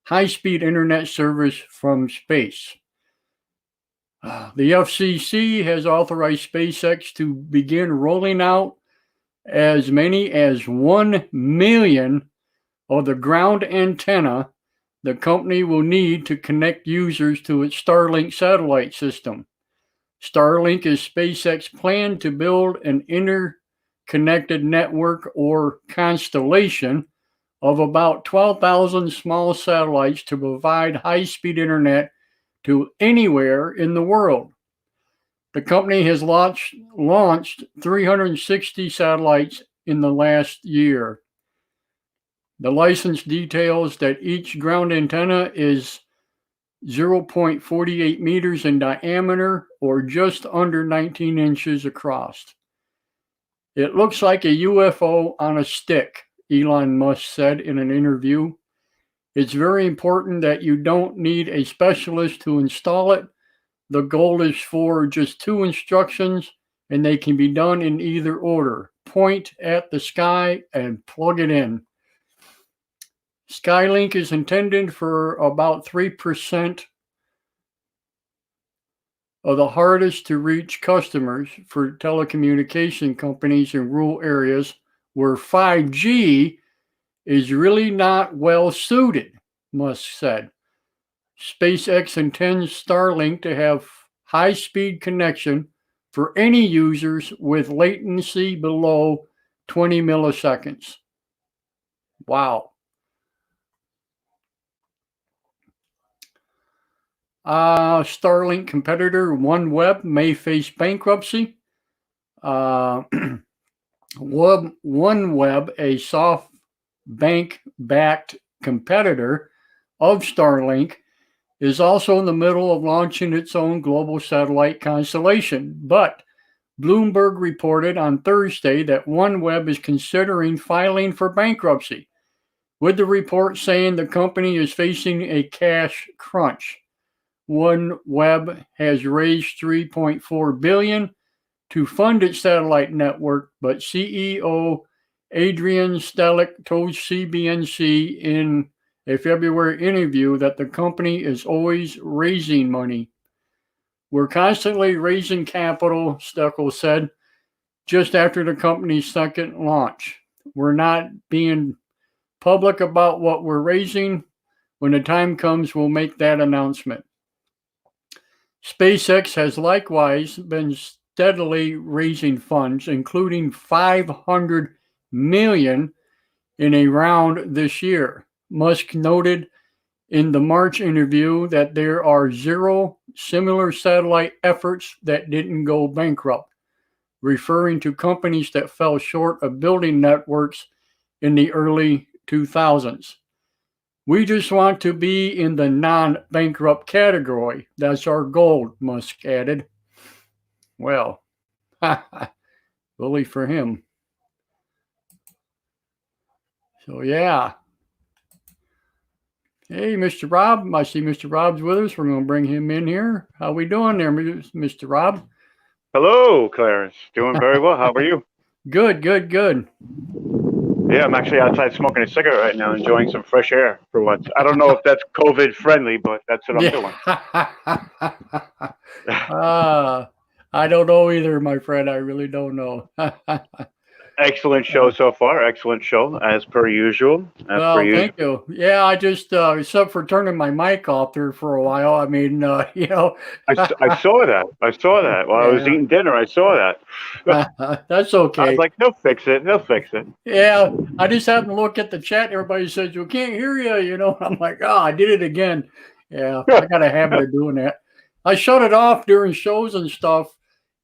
high-speed internet service from space. The FCC has authorized SpaceX to begin rolling out as many as 1 million of the ground antenna the company will need to connect users to its Starlink satellite system. Starlink is SpaceX's plan to build an interconnected network or constellation of about 12,000 small satellites to provide high-speed internet to anywhere in the world. The company has launched 360 satellites in the last year. The license details that each ground antenna is 0.48 meters in diameter or just under 19 inches across. It looks like a UFO on a stick, Elon Musk said in an interview. It's very important that you don't need a specialist to install it. The goal is for just 2 instructions, and they can be done in either order. Point at the sky and plug it in. Skylink is intended for about 3% of the hardest to reach customers for telecommunication companies in rural areas where 5G is really not well suited, Musk said. SpaceX intends Starlink to have high-speed connection for any users with latency below 20 milliseconds. Wow. Starlink competitor OneWeb may face bankruptcy. OneWeb, a SoftBank-backed competitor of Starlink, is also in the middle of launching its own global satellite constellation. But Bloomberg reported on Thursday that OneWeb is considering filing for bankruptcy, with the report saying the company is facing a cash crunch. OneWeb has raised $3.4 billion to fund its satellite network, but CEO Adrian Stelic told CBNC in a February interview that the company is always raising money. We're constantly raising capital, Steckel said, just after the company's second launch. We're not being public about what we're raising. When the time comes, we'll make that announcement. SpaceX has likewise been steadily raising funds, including $500 million in a round this year. Musk noted in the March interview that there are 0 similar satellite efforts that didn't go bankrupt, referring to companies that fell short of building networks in the early 2000s. We just want to be in the non-bankrupt category. That's our goal, Musk added. Well, bully for him. So, yeah. Hey, Mr. Rob. I see Mr. Rob's with us. We're going to bring him in here. How we doing there, Mr. Rob? Hello, Clarence. Doing very well. How are you? Good. Yeah, I'm actually outside smoking a cigarette right now, enjoying some fresh air for once. I don't know if that's COVID friendly, but that's what I'm doing. I don't know either, my friend. I really don't know. Excellent show so far. Excellent show, as per usual. Thank you. Yeah, I just, except for turning my mic off there for a while. I mean, you know. I saw that. While I was eating dinner, I saw that. That's okay. I was like, he'll fix it. Yeah, I just happened to look at the chat. Everybody says, "You can't hear you," you know. I'm like, oh, I did it again. Yeah, I got a habit of doing that. I shut it off during shows and stuff.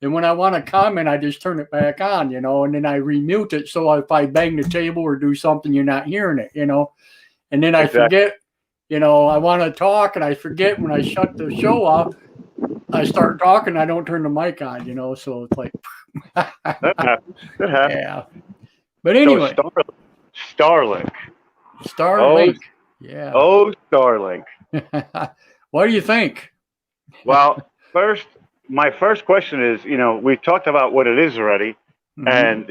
And when I want to comment, I just turn it back on, you know, and then I remute it. So if I bang the table or do something, you're not hearing it, you know. And then I forget, you know, I want to talk and I forget when I shut the show off, I start talking, I don't turn the mic on, you know. So it's like, that happens. Yeah. But anyway. So Starlink. Yeah. Oh, Starlink. What do you think? Well, my first question is, you know, we've talked about what it is already, and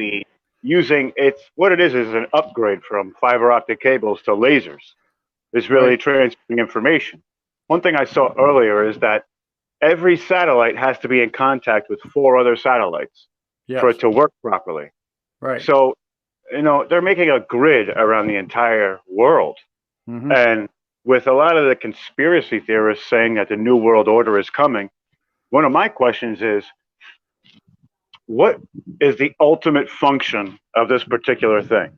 what it is an upgrade from fiber optic cables to lasers. It's really transmitting information. One thing I saw earlier is that every satellite has to be in contact with 4 other satellites for it to work properly. Right. So, you know, they're making a grid around the entire world. And with a lot of the conspiracy theorists saying that the New World Order is coming, one of my questions is, what is the ultimate function of this particular thing?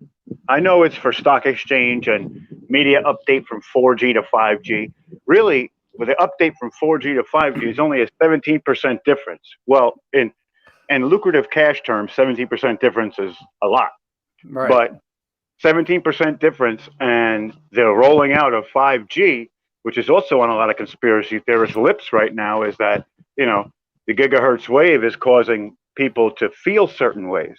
I know it's for stock exchange and media update from 4G to 5G. Really, with the update from 4G to 5G is only a 17% difference. Well, in lucrative cash terms, 17% difference is a lot. Right. But 17% difference, and they're rolling out of 5G, which is also on a lot of conspiracy theorists' lips right now, is that, the gigahertz wave is causing people to feel certain ways.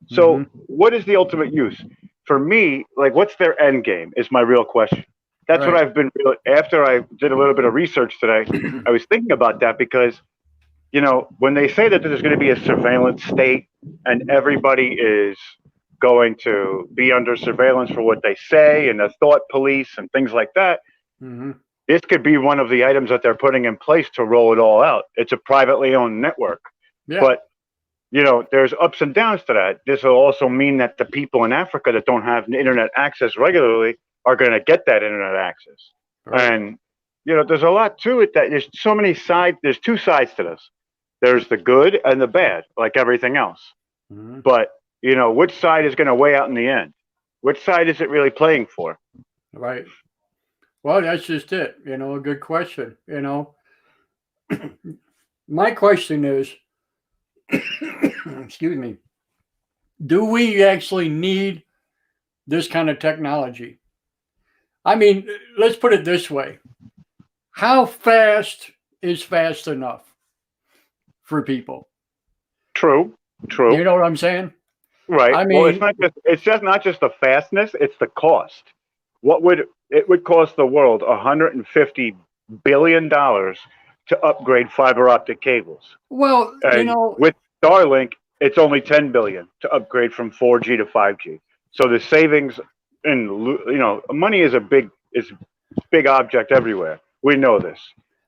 So what is the ultimate use? For me, like, what's their end game is my real question. That's what I've been, after I did a little bit of research today, I was thinking about that because, when they say that there's going to be a surveillance state and everybody is going to be under surveillance for what they say and the thought police and things like that, this could be one of the items that they're putting in place to roll it all out. It's a privately owned network. Yeah. But, there's ups and downs to that. This will also mean that the people in Africa that don't have internet access regularly are going to get that internet access. Right. And, there's a lot to it that there's so many sides. There's two sides to this. There's the good and the bad, like everything else. But, which side is going to weigh out in the end? Which side is it really playing for? Right. Well, that's just it. A good question. My question is, excuse me, do we actually need this kind of technology? I mean, let's put it this way. How fast is fast enough for people? True. You know what I'm saying? Right. I mean, well, it's just not just the fastness, it's the cost. It would cost the world $150 billion to upgrade fiber optic cables. Well, and with Starlink, it's only $10 billion to upgrade from 4G to 5G. So the savings in money is a big object everywhere. We know this.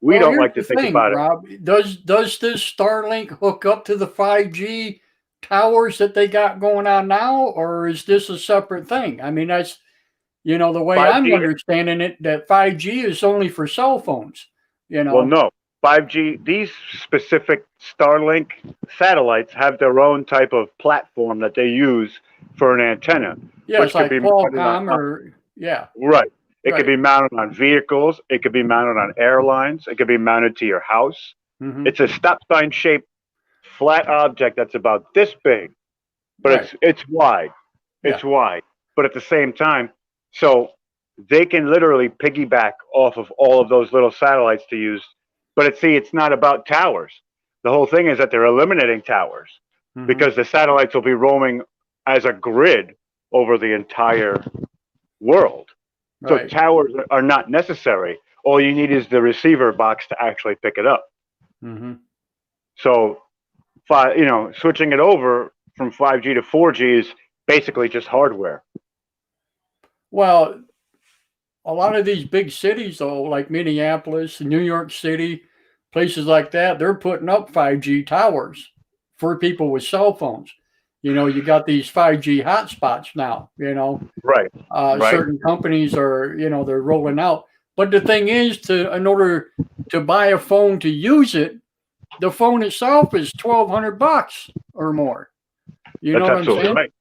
We don't like to think about Rob, it. Does this Starlink hook up to the 5G towers that they got going on now, or is this a separate thing? I mean, that's the way 5G, I'm understanding it, that 5G is only for cell phones. Well, no. 5G, these specific Starlink satellites have their own type of platform that they use for an antenna. Yeah, it's like Qualcomm Right. It could be mounted on vehicles. It could be mounted on airlines. It could be mounted to your house. It's a stop sign shaped flat object that's about this big, but it's wide. It's wide. But at the same time, so they can literally piggyback off of all of those little satellites to use. But it's not about towers. The whole thing is that they're eliminating towers because the satellites will be roaming as a grid over the entire world. So towers are not necessary. All you need is the receiver box to actually pick it up. So, switching it over from 5G to 4G is basically just hardware. Well, a lot of these big cities, though, like Minneapolis, New York City, places like that, they're putting up 5G towers for people with cell phones. You got these 5G hotspots now, Right. Certain companies are, they're rolling out. But the thing is, in order to buy a phone to use it, the phone itself is $1,200 or more. You know what I'm saying? Right.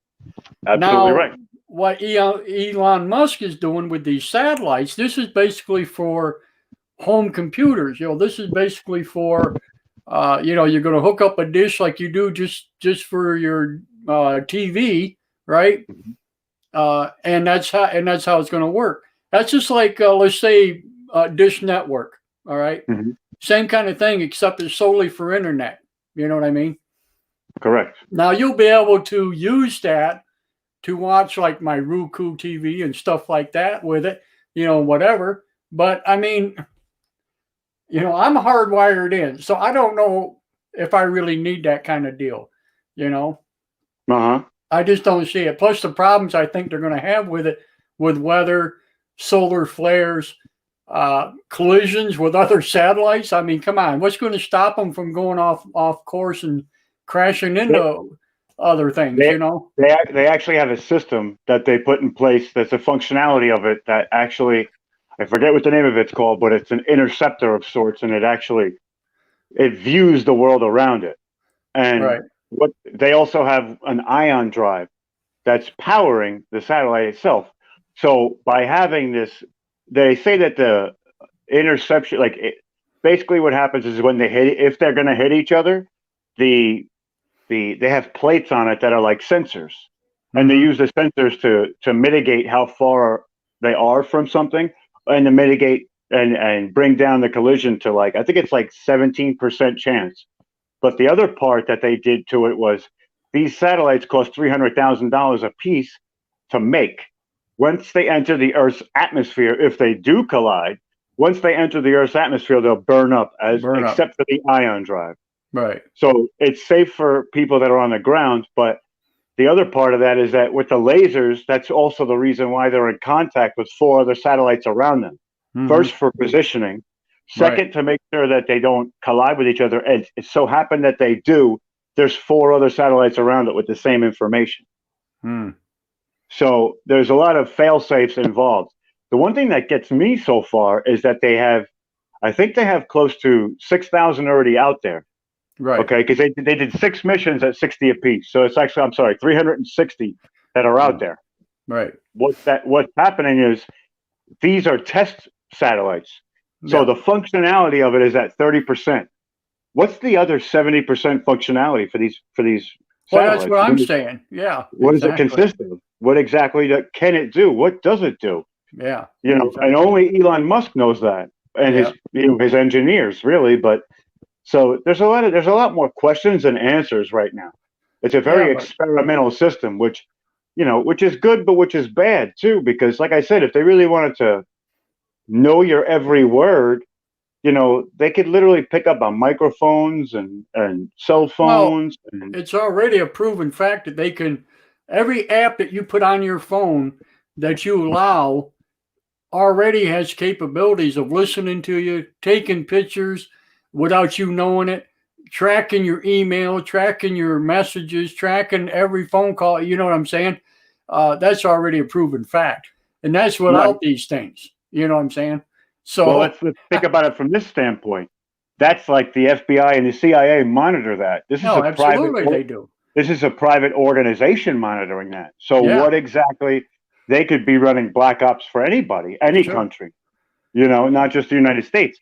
Absolutely right. What Elon Musk is doing with these satellites, this is basically for home computers. This is basically for, you're going to hook up a dish like you do just for your TV, right? And that's how it's going to work. That's just like let's say Dish Network. All right, same kind of thing, except it's solely for internet. You know what I mean? Correct. Now you'll be able to use that to watch like my Roku TV and stuff like that with it. Whatever. But I mean, I'm hardwired in, so I don't know if I really need that kind of deal. I just don't see it. Plus the problems I think they're going to have with it, with weather, solar flares, collisions with other satellites. I mean, come on, what's going to stop them from going off course and crashing into other things? They actually have a system that they put in place. That's a functionality of it that actually, I forget what the name of it's called, but it's an interceptor of sorts, and it views the world around it. And what they also have an ion drive that's powering the satellite itself. So by having this, they say that the interception, basically what happens is when if they're going to hit each other, they have plates on it that are like sensors. and they use the sensors to mitigate how far they are from something, and to mitigate and bring down the collision to, like, I think it's like 17% chance. But the other part that they did to it was these satellites cost $300,000 a piece to make. Once they enter the Earth's atmosphere, if they do collide, once they enter the Earth's atmosphere, they'll burn up, except for the ion drive. Right. So it's safe for people that are on the ground. But the other part of that is that with the lasers, that's also the reason why they're in contact with 4 other satellites around them. First, for positioning. Second, to make sure that they don't collide with each other. And it so happened that they do. There's 4 other satellites around it with the same information. So there's a lot of fail-safes involved. The one thing that gets me so far is that I think they have close to 6,000 already out there. Right. Okay, because they did 6 missions at 60 apiece. So it's actually, I'm sorry, 360 that are out there. Right. What's happening is these are test satellites. So the functionality of it is at 30%. What's the other 70% functionality for these satellites? Well, that's what I'm saying. Yeah. What does it consist of? What exactly can it do? What does it do? Yeah. And only Elon Musk knows that, and his engineers, really. But so there's a lot more questions than answers right now. It's a very experimental system, which is good, but which is bad too, because, like I said, if they really wanted to know your every word, they could literally pick up on microphones and cell phones. Well, it's already a proven fact that they can. Every app that you put on your phone that you allow already has capabilities of listening to you, taking pictures without you knowing it, tracking your email, tracking your messages, tracking every phone call. You know what I'm saying? That's already a proven fact. And that's without these things. You know what I'm saying? So let's think about it from this standpoint. That's like the FBI and the CIA monitor that. Absolutely they do. This is a private organization monitoring that. So what exactly? They could be running black ops for anybody, any country, not just the United States.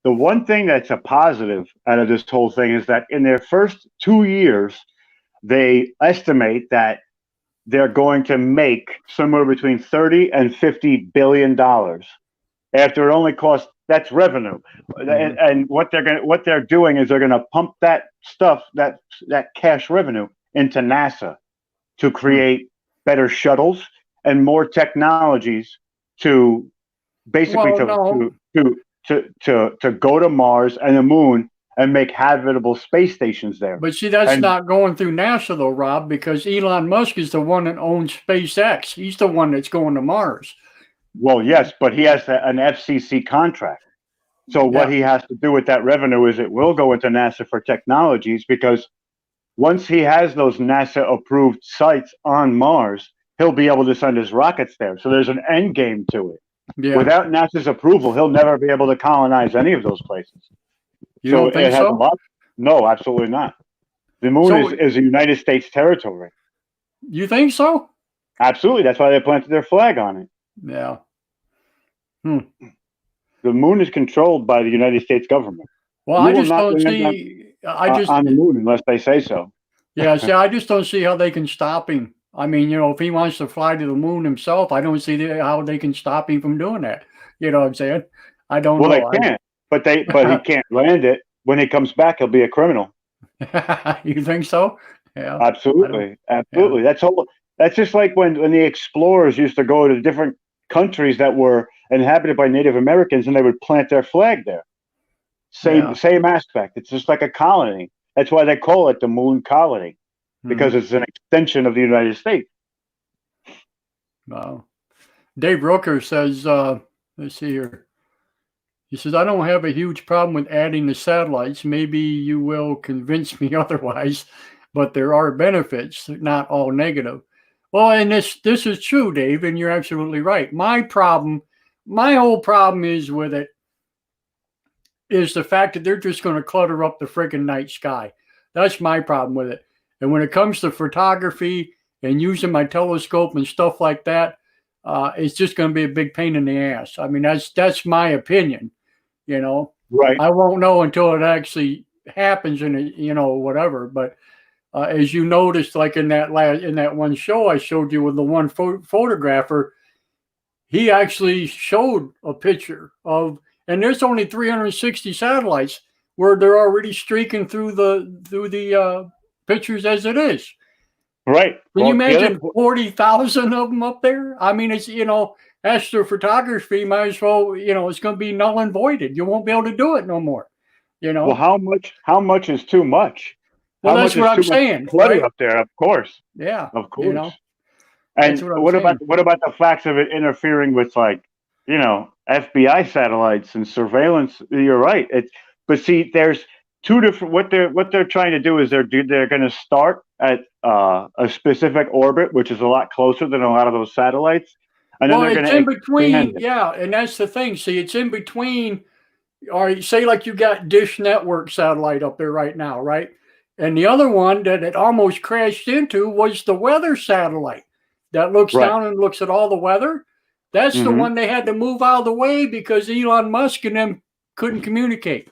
The one thing that's a positive out of this whole thing is that in their first 2 years, they estimate that they're going to make somewhere between $30 and $50 billion. After it only costs, that's revenue. And what they're doing is they're going to pump that stuff, that cash revenue, into NASA to create better shuttles and more technologies to basically to go to Mars and the moon and make habitable space stations there. But see, that's not going through NASA though, Rob, because Elon Musk is the one that owns SpaceX. He's the one that's going to Mars. Well, yes, but he has an FCC contract. So what he has to do with that revenue is it will go into NASA for technologies, because once he has those NASA-approved sites on Mars, he'll be able to send his rockets there. So there's an end game to it. Yeah. Without NASA's approval, he'll never be able to colonize any of those places. You don't think so? No, absolutely not. The moon is a United States territory. You think so? Absolutely. That's why they planted their flag on it. Yeah. The moon is controlled by the United States government. Well, I just don't see. On the moon unless they say so. Yeah. See, I just don't see how they can stop him. I mean, if he wants to fly to the moon himself, I don't see how they can stop him from doing that. You know what I'm saying? I don't know. Well, they can't. But he can't land it. When he comes back, he'll be a criminal. You think so? Yeah. Absolutely. Absolutely. Yeah. That's just like when the explorers used to go to different countries that were inhabited by Native Americans, and they would plant their flag there. Same aspect. It's just like a colony. That's why they call it the moon colony, because it's an extension of the United States. Wow. Dave Rooker says, let's see here. He says, I don't have a huge problem with adding the satellites. Maybe you will convince me otherwise, but there are benefits, not all negative. Well, and this is true, Dave, and you're absolutely right. My whole problem is with it is the fact that they're just going to clutter up the freaking night sky. That's my problem with it. And when it comes to photography and using my telescope and stuff like that, it's just going to be a big pain in the ass. I mean, that's my opinion, Right. I won't know until it actually happens and whatever. But as you noticed, like in that one show I showed you with the one photographer, he actually showed a picture of, and there's only 360 satellites where they're already streaking through the pictures as it is. Right. Can you imagine 40,000 of them up there? I mean, it's, astrophotography might as well, it's going to be null and voided. You won't be able to do it no more. Well, how much is too much? Well, that's what I'm saying. Clutter right? up there, of course. Yeah. Of course. And what about the facts of it interfering with, like, FBI satellites and surveillance? You're right. But see, there's two different. What they're trying to do is they're going to start at a specific orbit, which is a lot closer than a lot of those satellites, and then they're going to in between. Yeah, and that's the thing. See, it's in between. Or say like you got Dish Network satellite up there right now, right? And the other one that it almost crashed into was the weather satellite that looks down and looks at all the weather. That's the one they had to move out of the way because Elon Musk and them couldn't communicate.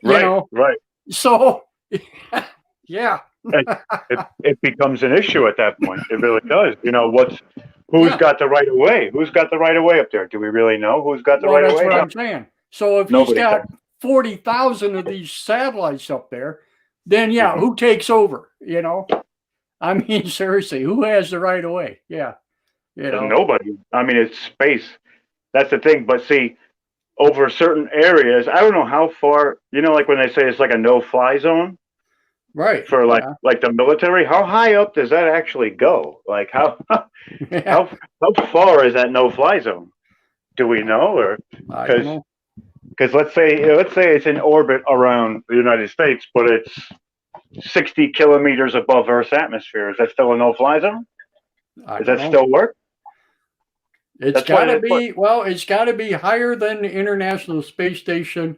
Right. So, yeah. it becomes an issue at that point. It really does. Who's got the right of way? Who's got the right of way up there? Do we really know who's got the right of way? That's what I'm saying. So if he's got 40,000 of these satellites up there, then who takes over? I mean, seriously, who has the right of way? Yeah, nobody. I mean, it's space. That's the thing. But see, over certain areas, I don't know how far. Like when they say it's like a no-fly zone, right? For like the military, how high up does that actually go? Like how far is that no-fly zone? Do we know? Or because let's say it's in orbit around the United States, but it's 60 kilometers above Earth's atmosphere. Is that still a no-fly zone? Does that still work? It's got to be. Well, it's got to be higher than the International Space Station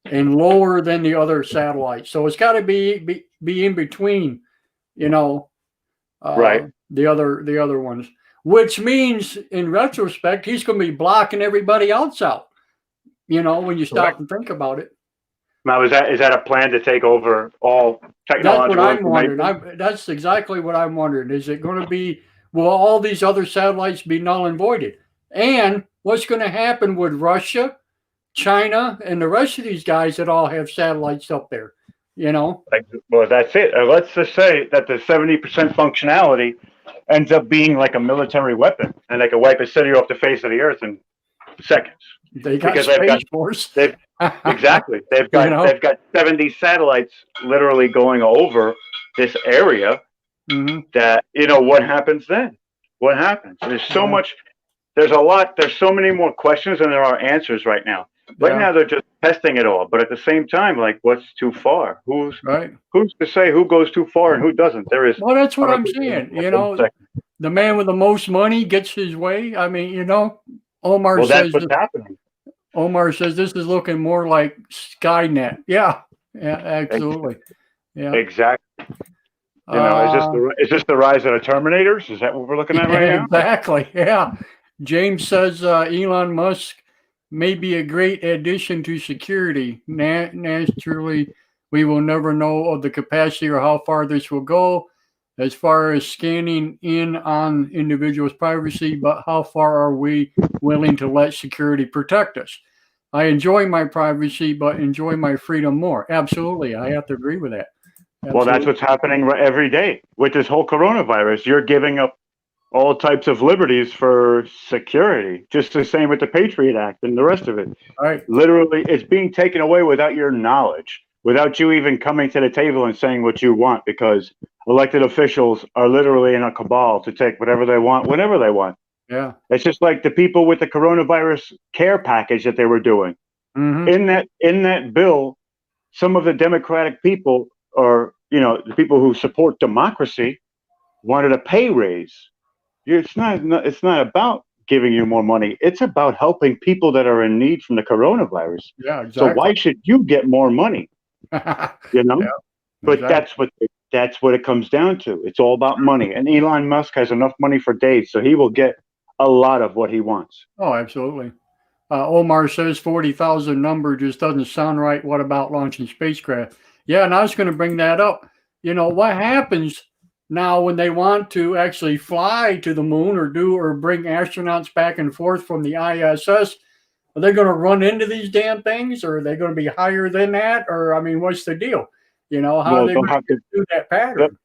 and lower than the other satellites. So it's got to be in between. Right. The other ones, which means in retrospect, he's going to be blocking everybody else out. When you stop and think about it. Now, is that a plan to take over all technological? That's what I'm wondering. That's exactly what I'm wondering. Is it going to be? Will all these other satellites be null and voided? And what's going to happen with Russia, China, and the rest of these guys that all have satellites up there? Well, that's it. Let's just say that the 70% functionality ends up being like a military weapon, and they can wipe a city off the face of the earth in seconds. They got Space Force. Exactly. They've got 70 satellites literally going over this area. That what happens then? What happens? There's so much. There's so many more questions than there are answers right now. Right now they're just testing it all, but at the same time, like, what's too far? Who's to say who goes too far and who doesn't? There is. Well, that's what I'm saying. The man with the most money gets his way. I mean, Omar says that's what's happening. Omar says this is looking more like Skynet. Yeah, absolutely. Yeah, exactly. Is this the rise of the Terminators? Is that what we're looking at right now? Exactly. Yeah. James says Elon Musk may be a great addition to security. Naturally, we will never know of the capacity or how far this will go as far as scanning in on individuals' privacy, but how far are we willing to let security protect us? I enjoy my privacy, but enjoy my freedom more. Absolutely. I have to agree with that. Absolutely. Well, that's what's happening every day with this whole coronavirus. You're giving up all types of liberties for security, just the same with the Patriot Act and the rest of it. Right. Literally, it's being taken away without your knowledge, without you even coming to the table and saying what you want, because elected officials are literally in a cabal to take whatever they want, whenever they want. Yeah. It's just like the people with the coronavirus care package that they were doing. In that bill, some of the Democratic people, or the people who support democracy, wanted a pay raise. It's not about giving you more money. It's about helping people that are in need from the coronavirus. Yeah, exactly. So why should you get more money? Yeah, but exactly. that's what it comes down to. It's all about money. And Elon Musk has enough money for days, so he will get a lot of what he wants. Oh, absolutely. Omar says 40,000 number just doesn't sound right. What about launching spacecraft? Yeah, and I was going to bring that up. what happens now when they want to actually fly to the moon or bring astronauts back and forth from the ISS? Are they going to run into these damn things, or are they going to be higher than that? Or, I mean, what's the deal? How are they going to do that pattern?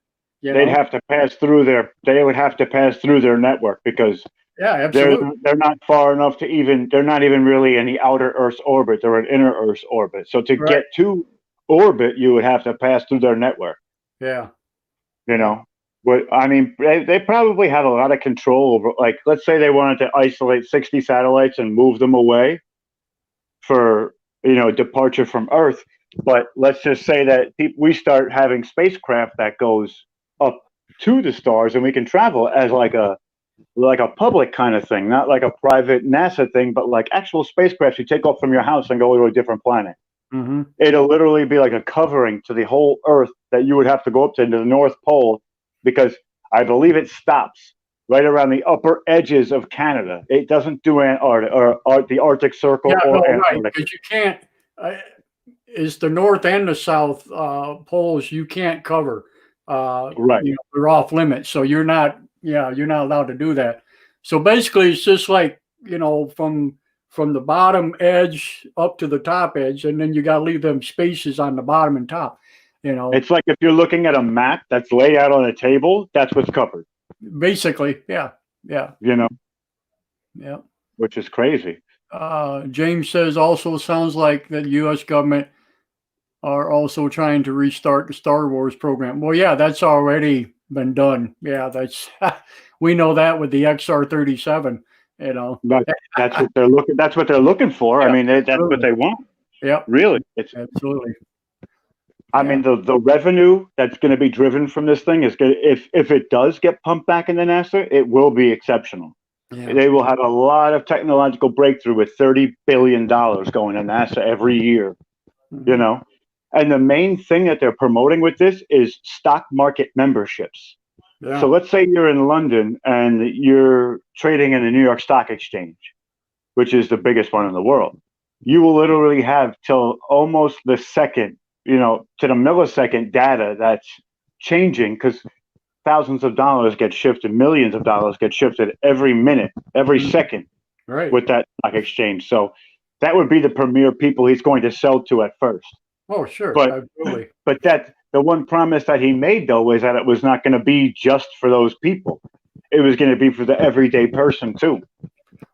They'd have to pass through they would have to pass through their network, because yeah, absolutely. They're not far enough they're not even really in the outer Earth's orbit. They're in inner Earth's orbit. So to get to orbit, you would have to pass through their network. Yeah. But I mean, they probably have a lot of control over, like, let's say they wanted to isolate 60 satellites and move them away for, departure from Earth. But let's just say that we start having spacecraft that goes up to the stars, and we can travel as like a public kind of thing, not like a private NASA thing, but like actual spacecraft you take off from your house and go to a different planet. Mm-hmm. It'll literally be like a covering to the whole Earth that you would have to go up to into the North Pole, because I believe it stops right around the upper edges of Canada. It doesn't do Antarctica or the Arctic Circle or Antarctica. Right, because you can't. It's the North and the South poles you can't cover. Right. They're off limits, so you're not allowed to do that. So basically, it's just like from the bottom edge up to the top edge, and then you got to leave them spaces on the bottom and top. It's like if you're looking at a map that's laid out on a table, that's what's covered. Basically, yeah. Yeah. Which is crazy. James says also sounds like the U.S. government are also trying to restart the Star Wars program. Well, yeah, that's already been done. Yeah, we know that with the XR-37. But that's what they're looking. That's what they're looking for. Yeah, I mean, that's what they want. Yeah, really. It's absolutely. I mean, the revenue that's going to be driven from this thing is going. If it does get pumped back into NASA, it will be exceptional. Yeah. They will have a lot of technological breakthrough with $30 billion going to NASA every year. Mm-hmm. And the main thing that they're promoting with this is stock market memberships. Yeah. So let's say you're in London and you're trading in the New York Stock Exchange, which is the biggest one in the world. You will literally have till almost the second, to the millisecond data that's changing, because thousands of dollars get shifted, millions of dollars get shifted every minute, every second, right, with that stock exchange. So that would be the premier people he's going to sell to at first. Oh, sure. Absolutely. But the one promise that he made, though, is that it was not going to be just for those people. It was going to be for the everyday person too.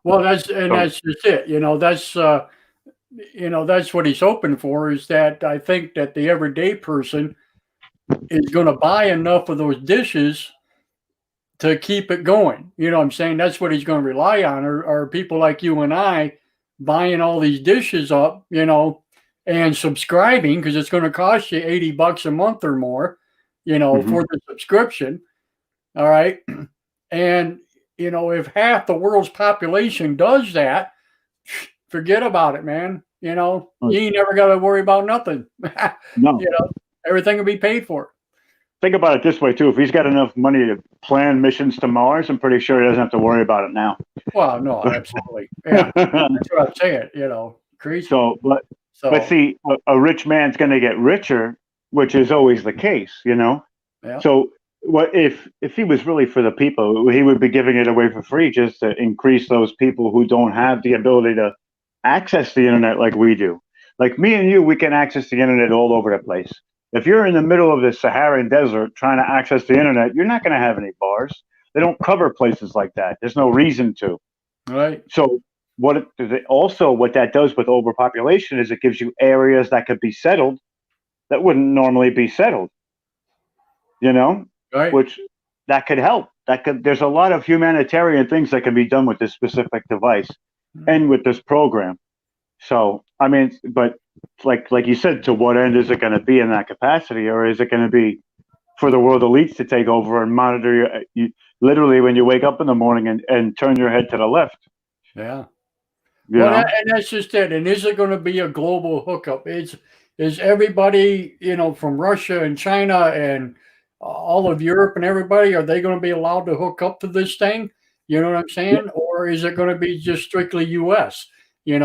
Well, that's just it. That's what he's hoping for, is that I think that the everyday person is going to buy enough of those dishes to keep it going. You know what I'm saying? That's what he's going to rely on, are people like you and I buying all these dishes up, and subscribing, because it's going to cost you $80 a month or more, mm-hmm. for the subscription. All right. And, if half the world's population does that, forget about it, man. You ain't never got to worry about nothing. No. Everything will be paid for. Think about it this way, too. If he's got enough money to plan missions to Mars, I'm pretty sure he doesn't have to worry about it now. Well, no, absolutely. Yeah. That's what I'm saying, crazy. But see, a rich man's going to get richer, which is always the case, Yeah. So what if he was really for the people, he would be giving it away for free just to increase those people who don't have the ability to access the internet like we do. Like me and you, we can access the internet all over the place. If you're in the middle of the Saharan desert trying to access the internet, you're not going to have any bars. They don't cover places like that. There's no reason to. Right. So what that does with overpopulation is it gives you areas that could be settled that wouldn't normally be settled. Right. Which that could help. There's a lot of humanitarian things that can be done with this specific device and with this program. So, I mean, but like you said, to what end is it going to be in that capacity, or is it going to be for the world elites to take over and monitor you literally when you wake up in the morning and turn your head to the left? Yeah. And that's just it. And is it going to be a global hookup? Is everybody, from Russia and China and all of Europe and everybody, are they going to be allowed to hook up to this thing? You know what I'm saying? Yeah. Or is it going to be just strictly U.S.? If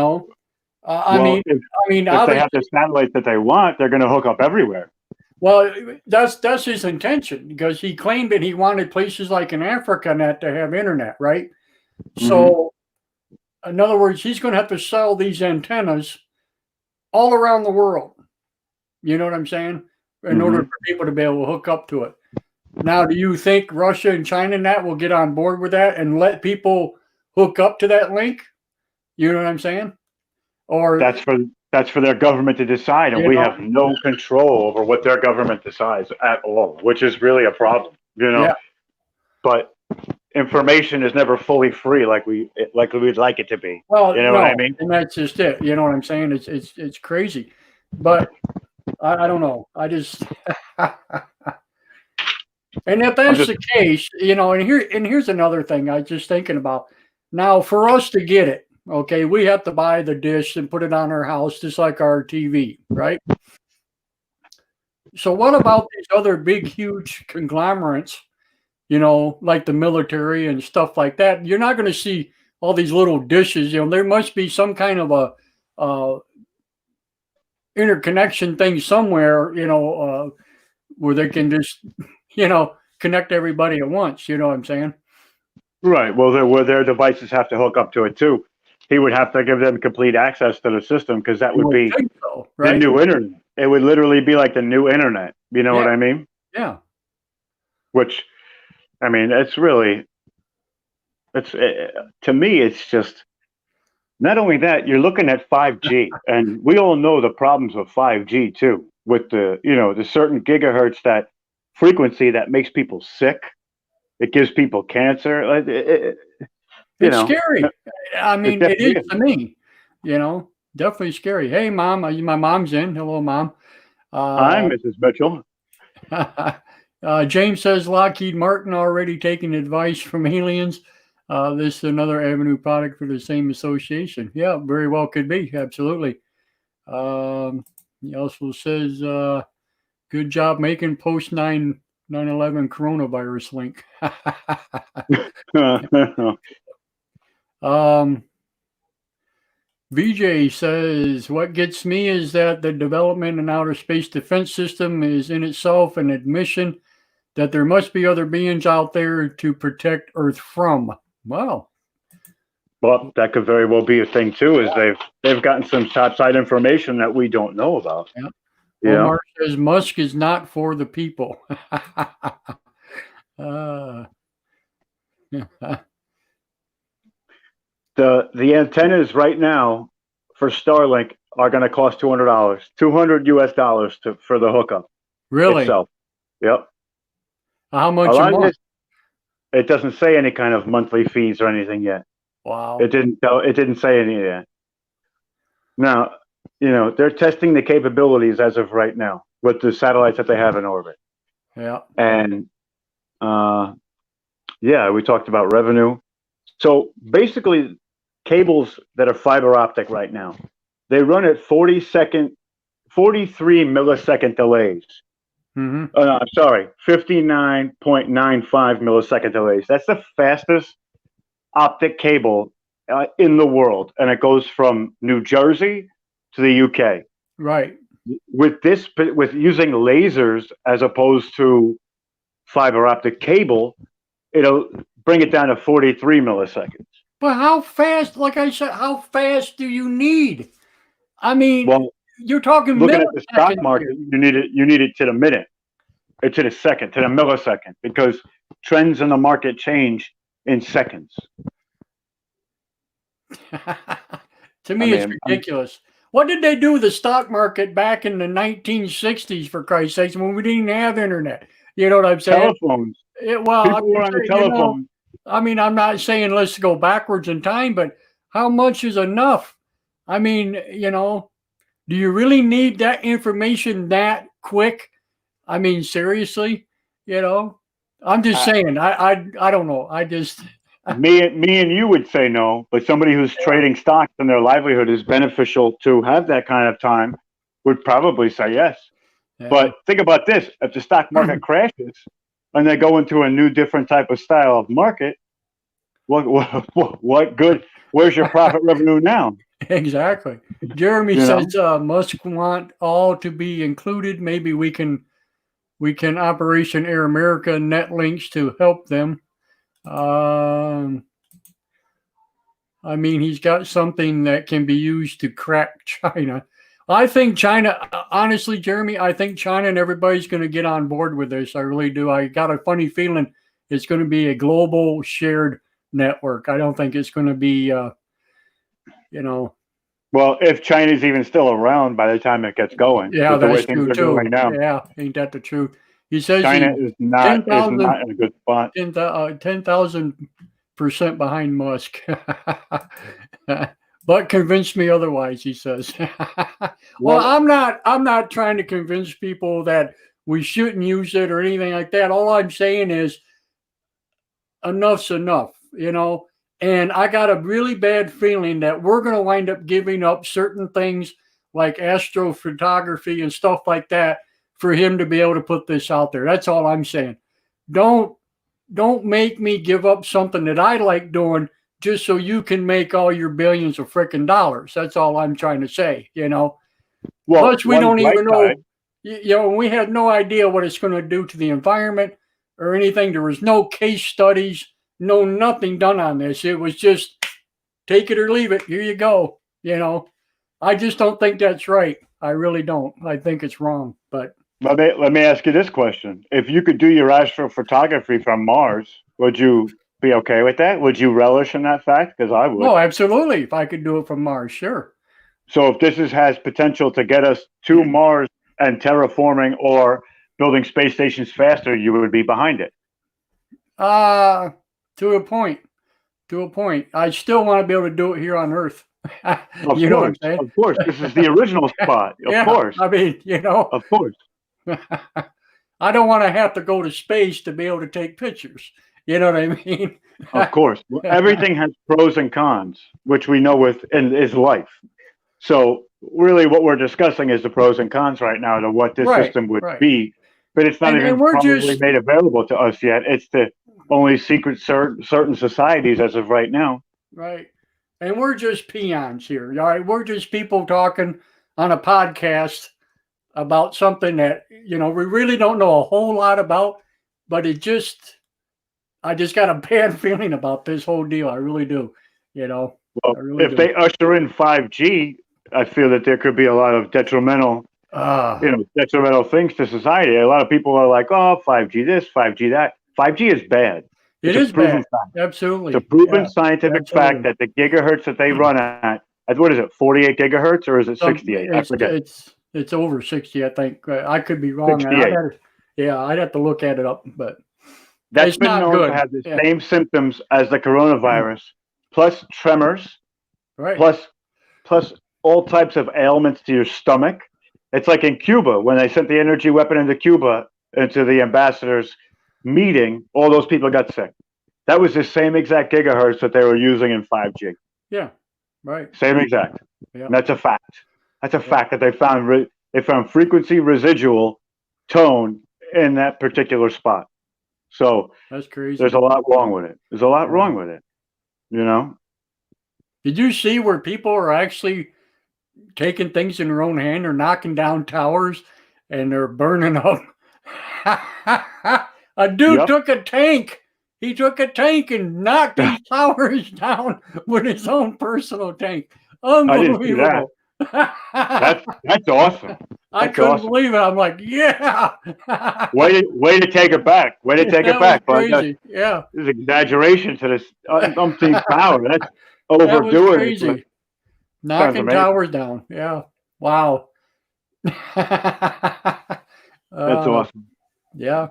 they have the satellites that they want, they're going to hook up everywhere. Well, that's his intention, because he claimed that he wanted places like in Africa and that to have internet, right? So, in other words, he's going to have to sell these antennas all around the world. You know what I'm saying? In order for people to be able to hook up to it. Now, do you think Russia and China and that will get on board with that and let people hook up to that link? You know what I'm saying? Or that's for their government to decide, and we have no control over what their government decides at all, which is really a problem. Yeah. But information is never fully free like we'd like it to be. Well, you know what I mean? And that's just it. You know what I'm saying? It's crazy. But I don't know. I just and if that's the case, and here's another thing I was just thinking about. Now, for us to get it, okay, we have to buy the dish and put it on our house, just like our TV, right? So what about these other big, huge conglomerates, like the military and stuff like that? You're not going to see all these little dishes. There must be some kind of a interconnection thing somewhere, where they can just, connect everybody at once. You know what I'm saying? Right. Well, their devices have to hook up to it too. He would have to give them complete access to the system, because that would be the new internet. It would literally be like the new internet. You know what I mean? Yeah. Which, I mean, to me, it's just, not only that, you're looking at 5G, and we all know the problems of 5G too, with the certain gigahertz, that frequency that makes people sick. It gives people cancer. It's scary. I mean, it is to me. Definitely scary. Hey, Mom, my mom's in. Hello, Mom. Hi, Mrs. Mitchell. James says Lockheed Martin already taking advice from aliens. This is another Avenue product for the same association. Yeah, very well could be. Absolutely. He also says, good job making post 9/11 coronavirus link. VJ says, what gets me is that the development in outer space defense system is in itself an admission that there must be other beings out there to protect Earth from. Wow. Well, that could very well be a thing too, is they've gotten some top-side information that we don't know about. Yeah. Omar says Musk is not for the people. The antennas right now for Starlink are going to cost $200, $200 for the hookup. Really? Itself. Yep. How much a month? It doesn't say any kind of monthly fees or anything yet. Wow. It didn't say any of that. Now, they're testing the capabilities as of right now with the satellites that they have in orbit. Yeah. And we talked about revenue. So basically, cables that are fiber optic right now, they run at 43 millisecond delays. Sorry, 59.95 millisecond delays. That's the fastest optic cable in the world, and it goes from New Jersey to the UK. Right. With using lasers as opposed to fiber optic cable, it'll bring it down to 43 milliseconds. But how fast? Like I said, how fast do you need? I mean, you're talking. Looking at the stock market, you need it to the minute, or to the second, to the millisecond, because trends in the market change in seconds. To me, it's ridiculous. What did they do with the stock market back in the 1960s, for Christ's sakes, when we didn't have internet? You know what I'm saying? Telephones. People were on the telephone. I mean, I'm not saying let's go backwards in time, but how much is enough? I mean, do you really need that information that quick? I mean, seriously, I'm just saying, I don't know. I just. Me and you would say no, but somebody who's trading stocks and their livelihood is beneficial to have that kind of time would probably say yes. Yeah. But think about this: if the stock market crashes and they go into a new, different type of style of market, what good? Where's your profit revenue now? Exactly. Jeremy says Musk want all to be included. Maybe we can We can Operation Air America net links to help them. I mean, he's got something that can be used to crack China. I think China, honestly, Jeremy, I think China and everybody's going to get on board with this. I really do. I got a funny feeling it's going to be a global shared network. I don't think it's going to be, Well, if China's even still around by the time it gets going, yeah, the way that's things true are too. going now, Yeah, ain't that the truth? He says China is not in a good spot. 10,000% behind Musk. But convince me otherwise, he says. Well, I'm not trying to convince people that we shouldn't use it or anything like that. All I'm saying is enough's enough, and I got a really bad feeling that we're going to wind up giving up certain things like astrophotography and stuff like that for him to be able to put this out there. That's all I'm saying. Don't make me give up something that I like doing just so you can make all your billions of freaking dollars. That's all I'm trying to say, Well, plus we don't even know, we had no idea what it's going to do to the environment or anything. There was no case studies, nothing done on this. It was just take it or leave it. Here you go. I just don't think that's right. I really don't. I think it's wrong. But let me ask you this question: if you could do your astrophotography from Mars, would you be okay with that? Would you relish in that fact? Because I would. Oh, absolutely. If I could do it from Mars, sure. So if this has potential to get us to Mars and terraforming or building space stations faster, you would be behind it. To a point. I still want to be able to do it here on Earth. Of course, this is the original spot. Of course. I mean, Of course. I don't want to have to go to space to be able to take pictures. You know what I mean? Of course. Everything has pros and cons, which we know is life. So really what we're discussing is the pros and cons right now to what this system would be. But it's not even probably made available to us yet. It's the only secret certain societies as of right now. Right. And we're just peons here. All right. We're just people talking on a podcast about something that, we really don't know a whole lot about, but I just got a bad feeling about this whole deal. I really do, Well, if they usher in 5G, I feel that there could be a lot of detrimental things to society. A lot of people are like, oh, 5G this, 5G that. 5G is bad. It is bad. Absolutely. It's a proven scientific fact that the gigahertz that they run at, what is it, 48 gigahertz or is it 68? I forget. It's over 60, I think. I could be wrong. I'd have to look at it up, but that's been known to have the same symptoms as the coronavirus, plus tremors, plus all types of ailments to your stomach. It's like in Cuba, when they sent the energy weapon into Cuba, into the ambassador's meeting, all those people got sick. That was the same exact gigahertz that they were using in 5G. Yeah, right. Same exact. Yeah. And that's a fact. That's a fact that they found frequency residual tone in that particular spot. So that's crazy. There's a lot wrong with it. Did you see where people are actually taking things in their own hand? They're knocking down towers and they're burning up. A dude took a tank. He took a tank and knocked these towers down with his own personal tank. Unbelievable. That's awesome. I couldn't believe it. I'm like, yeah. way to take it back. Way to take it back. Crazy. Yeah. There's exaggeration to this umpteen power. That's overdoing it. Knocking towers down. Yeah. Wow. That's awesome. Yeah.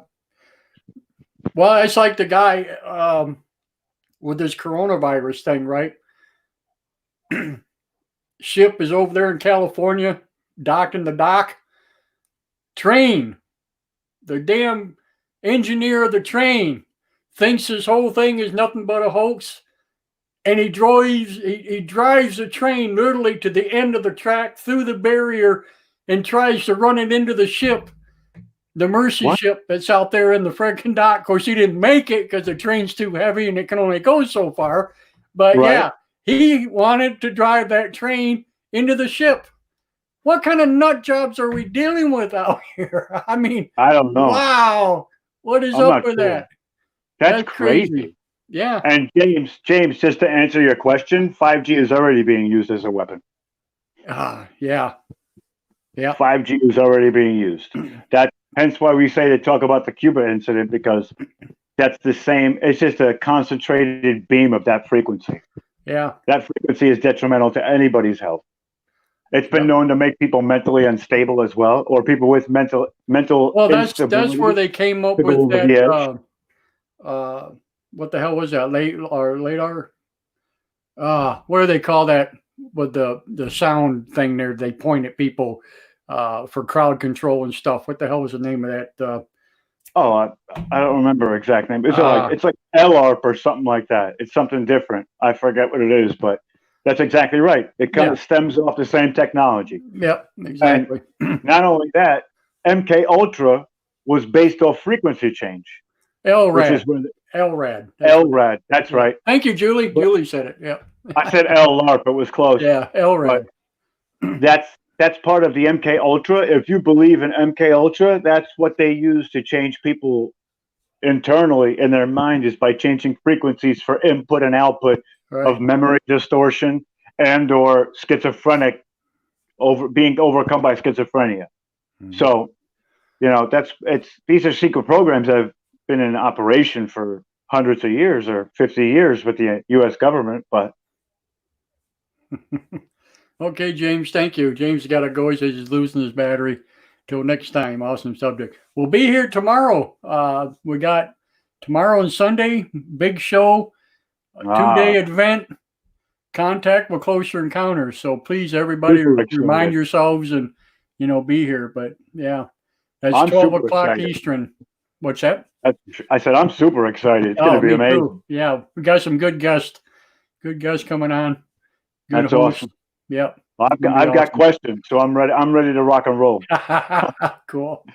Well, it's like the guy with this coronavirus thing, right? Ship is over there in California, docked in the dock. Train, the damn engineer of the train thinks this whole thing is nothing but a hoax, and he drives the train literally to the end of the track through the barrier and tries to run it into the ship, the Mercy ship that's out there in the freaking dock. Of course, he didn't make it because the train's too heavy and it can only go so far. But yeah, he wanted to drive that train into the ship. what kind of nut jobs are we dealing with out here? I mean, I don't know. wow, what is I'm up not with sure. that? That's crazy. Yeah. And James, just to answer your question, 5G is already being used as a weapon. Yeah. 5G is already being used. Hence why we say to talk about the Cuba incident, because that's the same. It's just a concentrated beam of that frequency. Yeah. That frequency is detrimental to anybody's health. It's been known to make people mentally unstable as well, or people with mental Well, that's instability where they came up to go with over the edge. that. What the hell was that? Radar? What do they call that with the sound thing there? They point at people for crowd control and stuff. What the hell was the name of that? I don't remember her exact name. It's like LARP or something like that. It's something different. I forget what it is, but that's exactly right. It kind of stems off the same technology. Yep, exactly. And not only that, MK Ultra was based off frequency change. LRAD. LRAD. That's right. Thank you, Julie. Julie said it. Yeah. I said LARP. It was close. Yeah, LRAD. That's part of the MK Ultra. If you believe in MK Ultra, that's what they use to change people internally in their mind, is by changing frequencies for input and output of memory distortion and or schizophrenic being overcome by schizophrenia. So, these are secret programs that have been in operation for hundreds of years or 50 years with the U.S. government, but. Okay, James, thank you. James got to go. He says he's losing his battery. Till next time, awesome subject. We'll be here tomorrow. We got tomorrow and Sunday, big show, a 2-day event, contact with Closer Encounters. So please, everybody, remind yourselves and, be here. But yeah, that's 12 o'clock Eastern. What's that? I said, I'm super excited. It's going to be amazing. Too. Yeah, we got some good guests coming on. Good That's host. Awesome. Yep. I've got questions, so I'm ready. I'm ready to rock and roll. Cool.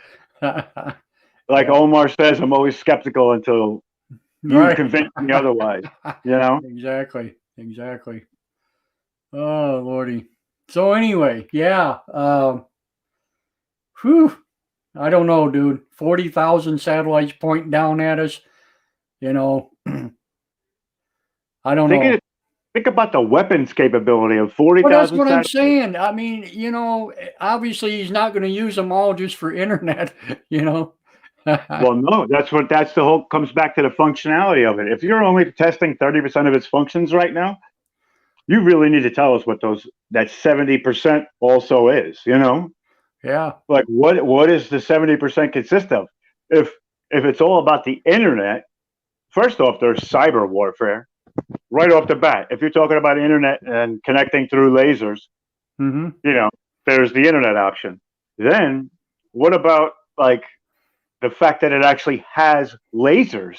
Like Omar says, I'm always skeptical until you convince me otherwise. Exactly. Oh Lordy. So anyway, yeah. I don't know, dude. 40,000 satellites pointing down at us. I don't know. Think about the weapons capability of 40,000. Well, that's what I'm saying. I mean, obviously he's not going to use them all just for internet, Well, no, that's the whole comes back to the functionality of it. If you're only testing 30% of its functions right now, you really need to tell us what that 70% also is, Yeah. Like what is the 70% consist of? If it's all about the internet, first off, there's cyber warfare. Right off the bat, if you're talking about internet and connecting through lasers, there's the internet option. Then what about like the fact that it actually has lasers?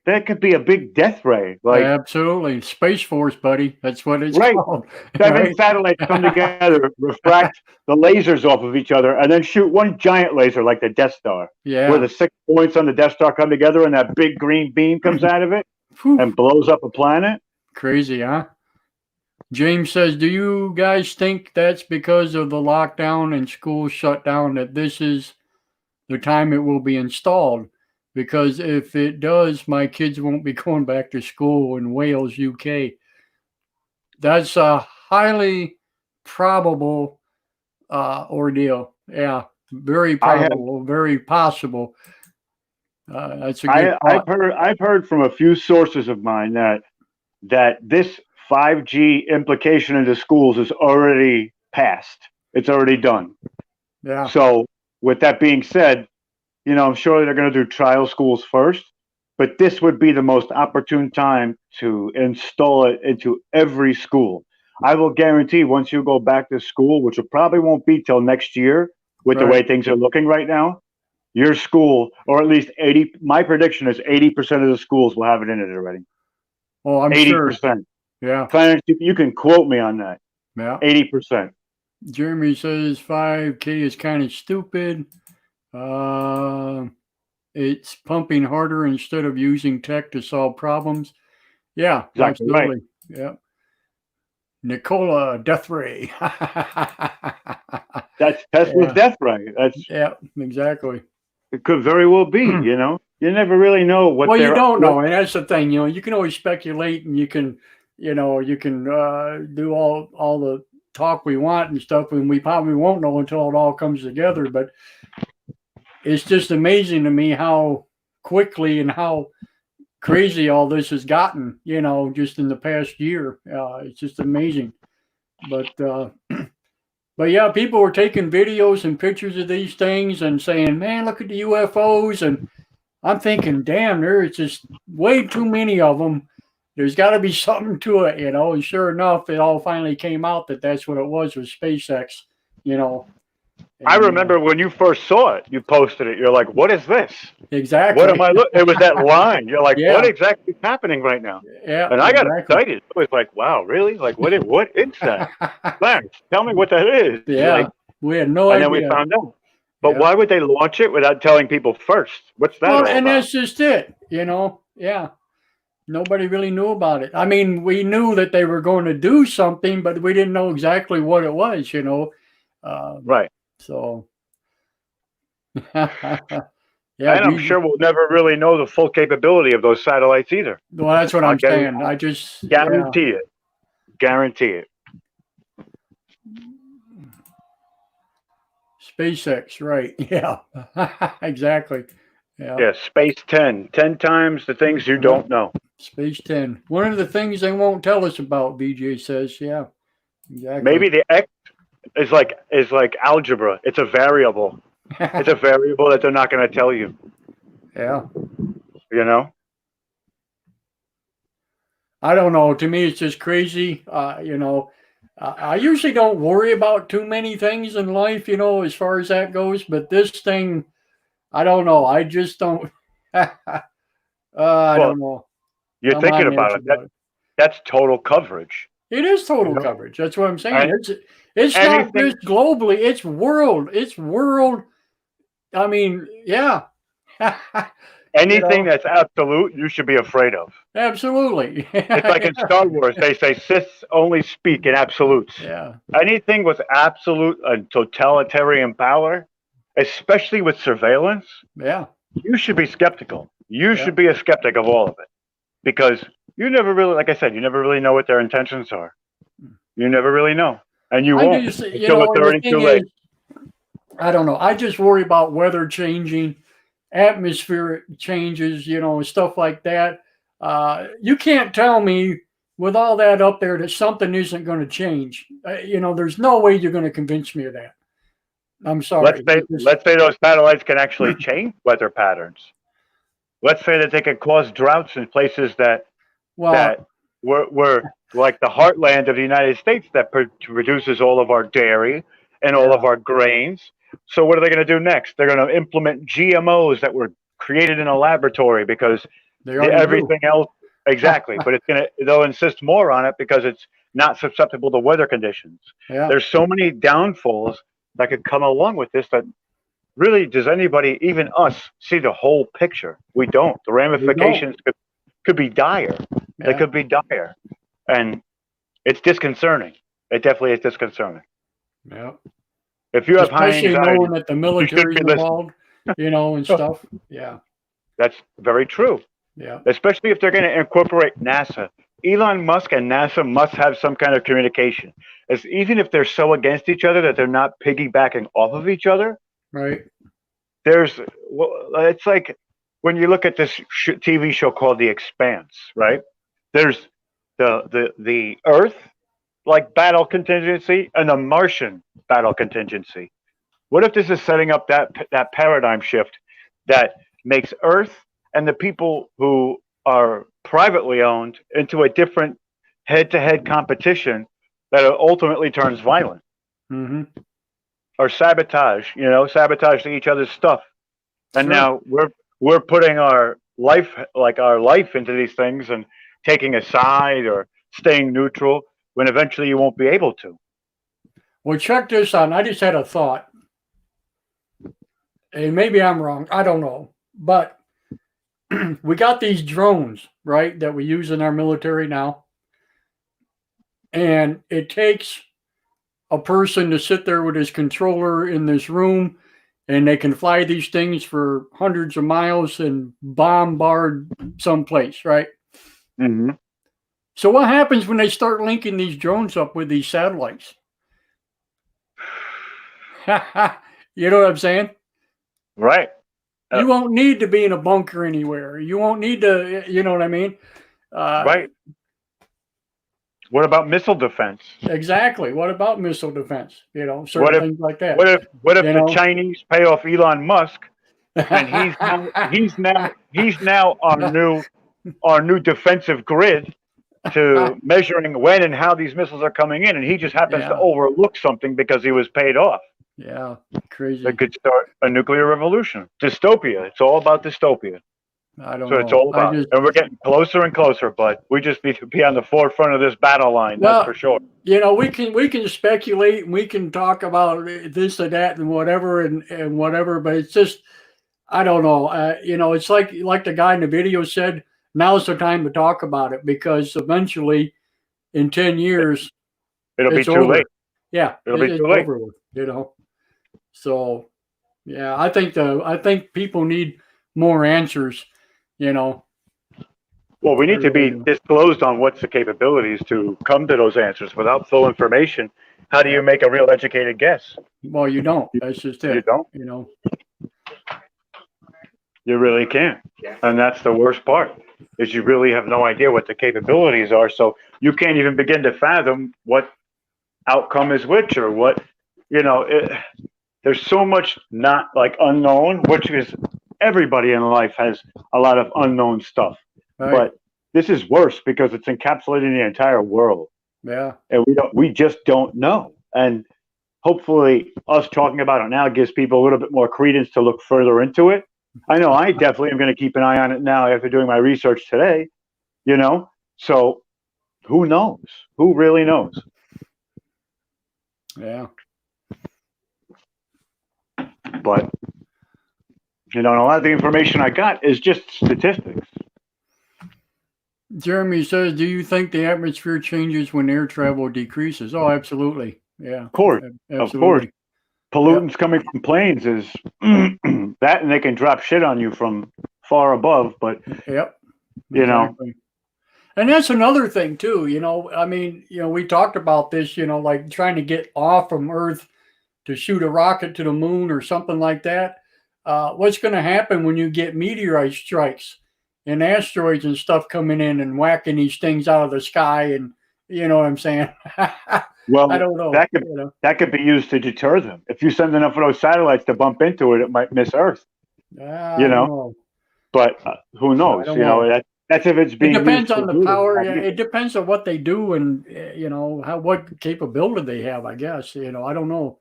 That could be a big death ray. Like absolutely, Space Force, buddy. That's what it's called. 7 satellites come together, refract the lasers off of each other, and then shoot one giant laser like the Death Star. Yeah. Where the 6 points on the Death Star come together, and that big green beam comes out of it. And blows up a planet. Crazy, huh? James says, do you guys think that's because of the lockdown and school shut down that this is the time it will be installed? Because if it does, my kids won't be going back to school in Wales, UK. That's a highly probable ordeal. Yeah, very probable, very possible. That's a good I've heard from a few sources of mine that this 5G implication into schools is already passed. It's already done. Yeah. So with that being said, I'm sure they're going to do trial schools first, but this would be the most opportune time to install it into every school. I will guarantee once you go back to school, which probably won't be till next year with the way things are looking right now, your school, or at least 80, my prediction is 80% of the schools will have it in it already. Oh, I'm 80%. Sure. Yeah. Clarence, you can quote me on that. Yeah. 80%. Jeremy says 5K is kind of stupid. It's pumping harder instead of using tech to solve problems. Yeah, exactly absolutely. Right. Yeah. Nikola Death Ray. That's Tesla's death ray. Yeah, exactly. It could very well be. You know, you never really know what Well, you they're. don't know, and that's the thing. You know, you can always speculate, and you can do all the talk we want and stuff, and we probably won't know until it all comes together. But it's just amazing to me how quickly and how crazy all this has gotten. You know, just in the past year, it's just amazing. But yeah, people were taking videos and pictures of these things and saying, "Man, look at the UFOs," and I'm thinking, damn, there's just way too many of them. There's got to be something to it, you know. And sure enough, it all finally came out that that's what it was SpaceX, you know. And, I remember when you first saw it, you posted it. You're like, "What is this? Exactly. What am I looking?" It was that line. You're like, Yeah. "What exactly is happening right now?" Yeah. And I got excited. I was like, "Wow, really? Like, what is that? Clarence, tell me what that is." Yeah. Like, we had no and idea. then we found out. But why would they launch it without telling people first? What's that all and about? that's just it, you know. Yeah. Nobody really knew about it. I mean, we knew that they were going to do something, but we didn't know exactly what it was, you know. Right. So, yeah. And I'm sure we'll never really know the full capability of those satellites either. Well, that's what I'm saying. I just guarantee it. Guarantee it. SpaceX, right? Yeah, exactly. Yeah, Space 10. 10 times the things you don't know. Space 10. One of the things they won't tell us about, BJ says. Yeah, exactly. Maybe the X is like algebra. It's a variable. It's a variable that they're not going to tell you. Yeah. You know? I don't know. To me, it's just crazy. You know, I usually don't worry about too many things in life, you know, as far as that goes. But this thing, I don't know. I just don't. I don't know. You're thinking about it. That's total coverage. It is total coverage. That's what I'm saying. It's not just globally. It's world. It's world. I mean, yeah. Anything that's absolute, you should be afraid of. Absolutely. It's like in Star Wars, they say Siths only speak in absolutes. Yeah. Anything with absolute and totalitarian power, especially with surveillance, you should be skeptical. You should be a skeptic of all of it. Because you never really, like I said, you never really know what their intentions are. You never really know. And you won't until it's already too late. I don't know. I just worry about weather changing, atmospheric changes, you know, stuff like that. You can't tell me with all that up there that something isn't going to change. You know, there's no way you're going to convince me of that. I'm sorry. Let's say those satellites can actually change weather patterns. Let's say that they could cause droughts in places that were like the heartland of the United States that produces all of our dairy and all of our grains. So what are they going to do next? They're going to implement GMOs that were created in a laboratory because everything else but they'll insist more on it because it's not susceptible to weather conditions. There's so many downfalls that could come along with this that really, does anybody, even us, see the whole picture? We don't. The ramifications could be dire. They could be dire. And it's disconcerting. It definitely is disconcerting. Yeah. If you have high anxiety, knowing that the military's involved, you know, and stuff. Yeah. That's very true. Yeah. Especially if they're going to incorporate NASA. Elon Musk and NASA must have some kind of communication. As even if they're so against each other that they're not piggybacking off of each other. Right. It's like when you look at this TV show called The Expanse, right? There's the Earth like battle contingency and the Martian battle contingency. What if this is setting up that paradigm shift that makes Earth and the people who are privately owned into a different head-to-head competition that ultimately turns violent? Mm-hmm. Or sabotage each other's stuff. And now we're putting our life into these things and taking a side or staying neutral when eventually you won't be able to. Well, check this out. I just had a thought. And maybe I'm wrong. I don't know. But we got these drones, right, that we use in our military now. And it takes a person to sit there with his controller in this room, and they can fly these things for hundreds of miles and bombard someplace, right? Mm-hmm. So what happens when they start linking these drones up with these satellites? You know what I'm saying? Right. You won't need to be in a bunker anywhere. You won't need to, you know what I mean? Right. What about missile defense? Exactly. What about missile defense? You know, certain things like that. What if the Chinese pay off Elon Musk and he's now our new defensive grid to measuring when and how these missiles are coming in, and he just happens to overlook something because he was paid off. Yeah, crazy. That could start a nuclear revolution. Dystopia. It's all about dystopia. I don't know. It's all about. And we're getting closer and closer, but we just need to be on the forefront of this battle line. That's for sure. You know, we can speculate and we can talk about this or that and whatever and whatever, but it's just, I don't know. You know, it's like the guy in the video said, now's the time to talk about it, because eventually in 10 years, it'll be too late. Yeah. It'll be too late. Over with, you know? So, yeah, I think people need more answers, you know. Well, we need to be disclosed on what's the capabilities to come to those answers. Without full information, how do you make a real educated guess? Well, you don't. That's just it. You don't. You know. You really can't. And that's the worst part, is you really have no idea what the capabilities are. So you can't even begin to fathom what outcome is which, or what, you know, there's so much not like unknown, which is everybody in life has a lot of unknown stuff. Right. But this is worse because it's encapsulating the entire world. Yeah. And we just don't know. And hopefully us talking about it now gives people a little bit more credence to look further into it. I know I definitely am going to keep an eye on it now after doing my research today, you know? So who knows? Who really knows? Yeah. But, you know, and a lot of the information I got is just statistics. Jeremy says, do you think the atmosphere changes when air travel decreases? Oh, absolutely. Yeah. Of course. Absolutely. Of course. Pollutants coming from planes is that, and they can drop shit on you from far above, but you know. And that's another thing too, you know, I mean, you know, we talked about this, you know, like trying to get off from Earth to shoot a rocket to the moon or something like that. What's going to happen when you get meteorite strikes and asteroids and stuff coming in and whacking these things out of the sky? And you know what I'm saying? Well, I don't know. That could be used to deter them. If you send enough of those satellites to bump into it, it might miss Earth. You know? But who knows? You know, that's if it's being. It depends on the power. It depends on what they do and you know what capability they have. I guess you know. I don't know.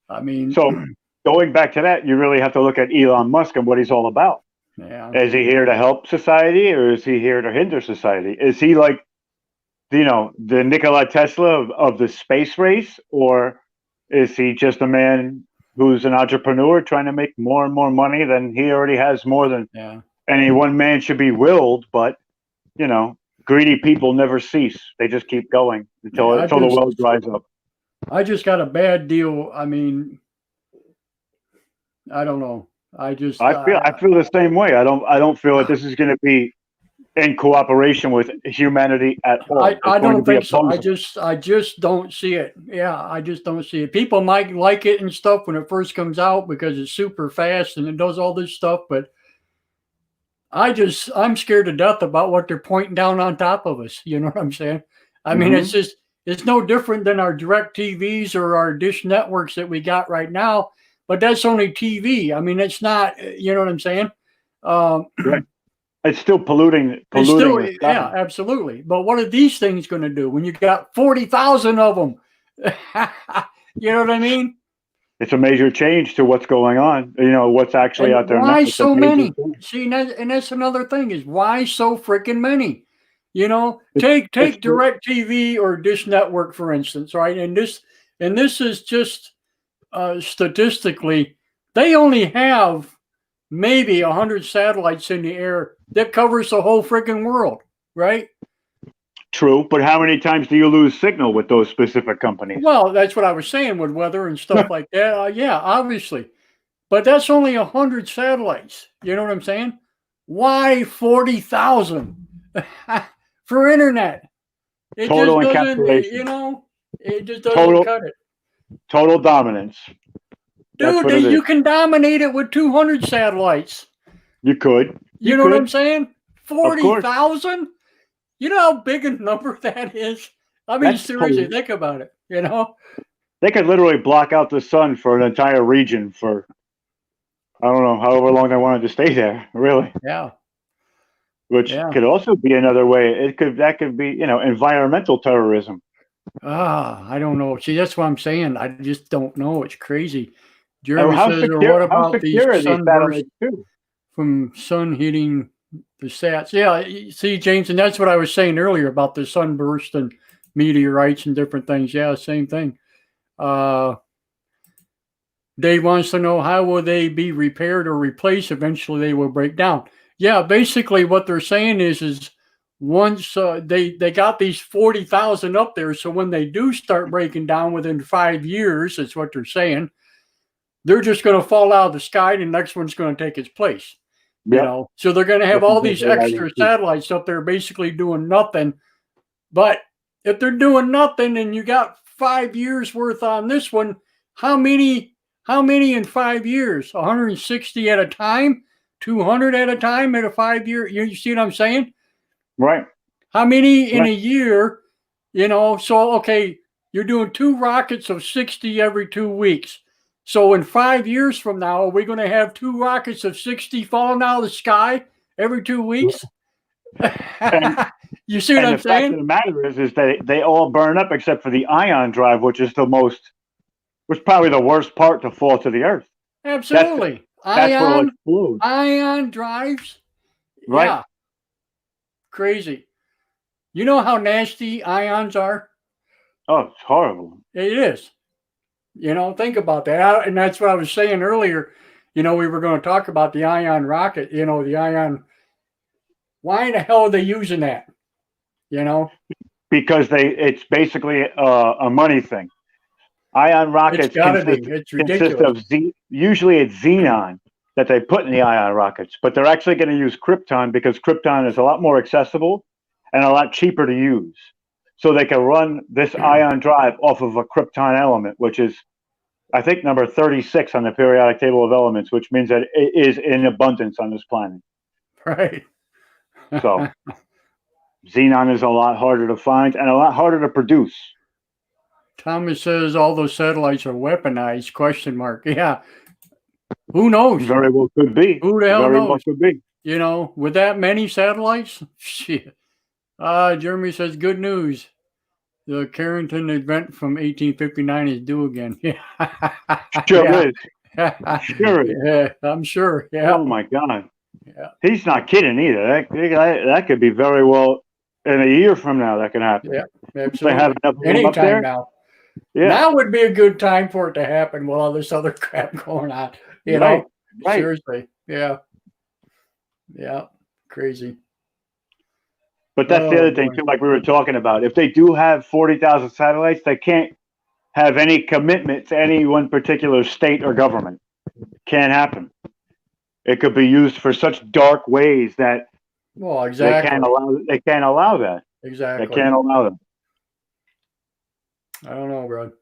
I mean, so going back to that, you really have to look at Elon Musk and what he's all about. Yeah. Is he here to help society, or is he here to hinder society? Is he like, you know, the Nikola Tesla of the space race, or is he just a man who's an entrepreneur trying to make more and more money than he already has more than any one man should be willed? But, you know, greedy people never cease. They just keep going until the well dries up. I just got a bad deal. I mean, I don't know. I feel the same way. I don't feel that this is going to be in cooperation with humanity at all. I don't think so. I just don't see it. Yeah, I just don't see it. People might like it and stuff when it first comes out because it's super fast and it does all this stuff, but I'm scared to death about what they're pointing down on top of us. You know what I'm saying? I mean, it's no different than our direct TVs or our dish networks that we got right now, but that's only TV. I mean, it's not, you know what I'm saying? Right. It's still polluting. Yeah, absolutely. But what are these things going to do when you got 40,000 of them? You know what I mean? It's a major change to what's going on. You know, what's actually out there. Why so many? See, and that's another thing is why so freaking many? You know, take direct TV or Dish Network, for instance, right? And this is just statistically, they only have maybe 100 satellites in the air that covers the whole freaking world, right? True, but how many times do you lose signal with those specific companies? Well, that's what I was saying with weather and stuff like that. Yeah, obviously. But that's only 100 satellites. You know what I'm saying? Why 40,000 for internet? It Total just doesn't, encapsulation. it just doesn't cut it. Total dominance. That's Dude, what it is. you can dominate it with 200 satellites. You could. You know what I'm saying? Of course. 40,000? You know how big a number that is? I mean, That's seriously, total. think about it, They could literally block out the sun for an entire region for, I don't know, however long they wanted to stay there, really. Yeah. Which could also be another way. That could be, environmental terrorism. I don't know. See, that's what I'm saying. I just don't know. It's crazy. And Jeremy says, or what about these sunbursts from sun hitting the sats? Yeah, see, James, and that's what I was saying earlier about the sunburst and meteorites and different things. Yeah, same thing. Dave wants to know, how will they be repaired or replaced? Eventually, they will break down. Yeah, basically what they're saying is once they got these 40,000 up there, so when they do start breaking down within 5 years, that's what they're saying, they're just going to fall out of the sky and the next one's going to take its place. Yep. So they're going to have all these extra satellites up there basically doing nothing. But if they're doing nothing and you got 5 years worth on this one, how many in 5 years? 160 at a time? 200 at a time at a 5 year? You see what I'm saying? Right. How many in a year? So, okay, you're doing 2 rockets of 60 every 2 weeks. So in 5 years from now, are we going to have 2 rockets of 60 falling out of the sky every 2 weeks? You see what I'm saying? The fact of the matter is that they all burn up except for the ion drive, which is probably the worst part to fall to the earth. Absolutely. That's ion drives. Right. Yeah. Crazy. You know how nasty ions are? Oh, it's horrible. It is. Think about that. And that's what I was saying earlier. We were going to talk about the ion rocket, the ion. Why the hell are they using that? Because it's basically a money thing. Ion rockets consist of usually it's xenon that they put in the ion rockets, but they're actually going to use krypton because krypton is a lot more accessible and a lot cheaper to use. So they can run this ion drive off of a krypton element, which is, I think, number 36 on the periodic table of elements, which means that it is in abundance on this planet. Right. So xenon is a lot harder to find and a lot harder to produce. Thomas says all those satellites are weaponized, ? Yeah. Who knows? Very well could be. Who the hell knows? Very well could be. With that many satellites? Shit. Jeremy says, good news. The Carrington event from 1859 is due again. Sure is. Sure is. Yeah, I'm sure. Yeah. Oh, my God. Yeah. He's not kidding either. That could be very well, in a year from now, that could happen. Yeah, absolutely. They have enough room Anytime up there now. Yeah. Now would be a good time for it to happen with all this other crap going on. Right. Seriously. Yeah. Yeah. Crazy. But that's the other thing, too, like we were talking about. If they do have 40,000 satellites, they can't have any commitment to any one particular state or government. Can't happen. It could be used for such dark ways that exactly. They can't allow that. Exactly. They can't allow them. I don't know, bro.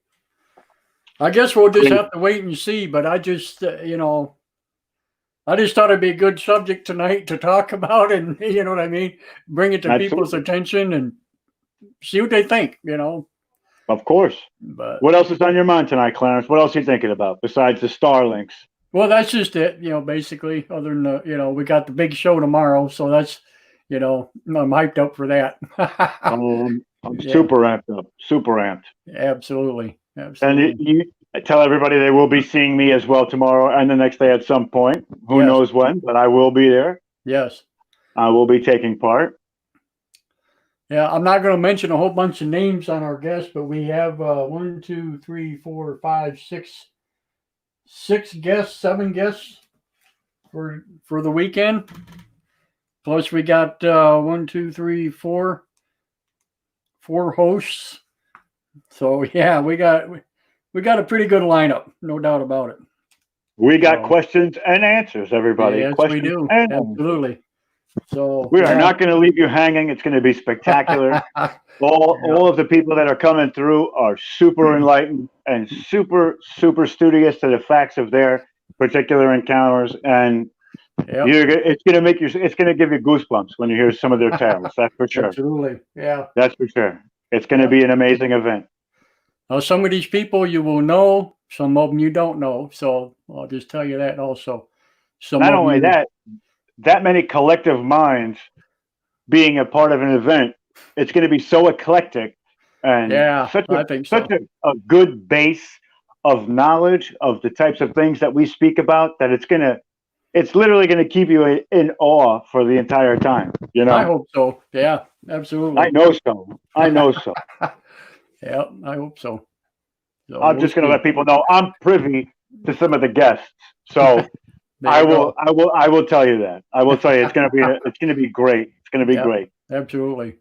I guess we'll just have to wait and see. But I just, I just thought it'd be a good subject tonight to talk about, and you know what I mean? Bring it to people's attention and see what they think, Of course. But what else is on your mind tonight, Clarence? What else are you thinking about besides the Starlinks? Well, that's just it, basically, other than, we got the big show tomorrow. So that's, I'm hyped up for that. I'm super amped up, super amped. Absolutely. And you tell everybody they will be seeing me as well tomorrow and the next day at some point. Who knows when, but I will be there. Yes. I will be taking part. Yeah, I'm not going to mention a whole bunch of names on our guests, but we have 1, 2, 3, 4, 5, 6 guests, 7 guests for the weekend. Plus we got 1, 2, 3, 4, 4 hosts. So yeah, we got a pretty good lineup, no doubt about it. We got questions and answers, everybody. Yes, questions we do. and Absolutely. So we are not going to leave you hanging. It's going to be spectacular. All of the people that are coming through are super enlightened and super studious to the facts of their particular encounters, and it's going to give you goosebumps when you hear some of their tales. That's for sure. Absolutely, yeah. That's for sure. It's going to be an amazing event. Now, some of these people you will know, some of them you don't know. So I'll just tell you that also. Not only that many collective minds being a part of an event, it's going to be so eclectic and such a good base of knowledge of the types of things that we speak about that it's literally going to keep you in awe for the entire time. You know, I hope so. Yeah, absolutely. I know so. Yeah, I hope so. I'm just going to let people know I'm privy to some of the guests, so I will tell you that. I will tell you it's going to be great. It's going to be great. Absolutely.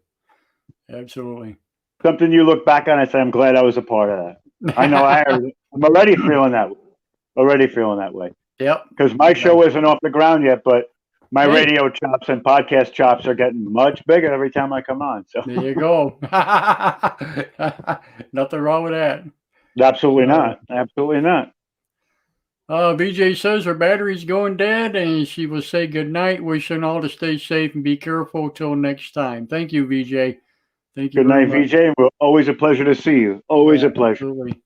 Something you look back on and say, I'm glad I was a part of that. I know I'm already feeling that way. Yep. Because my show isn't off the ground yet, but my radio chops and podcast chops are getting much bigger every time I come on. So there you go. Nothing wrong with that. Absolutely not. Absolutely not. BJ says her battery's going dead and she will say good night, wishing all to stay safe and be careful till next time. Thank you, VJ. Thank you. Good night, VJ. Always a pleasure to see you. Always a pleasure. Absolutely.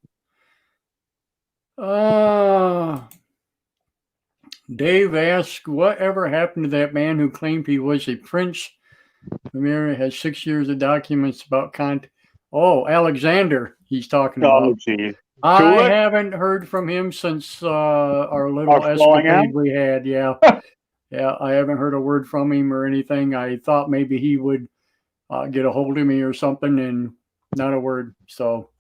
Dave asks, whatever happened to that man who claimed he was a prince? Ramirez has 6 years of documents about Alexander he's talking about. Oh, geez. I haven't heard from him since our little escapade we had. Yeah. Yeah, I haven't heard a word from him or anything. I thought maybe he would get a hold of me or something, and not a word. So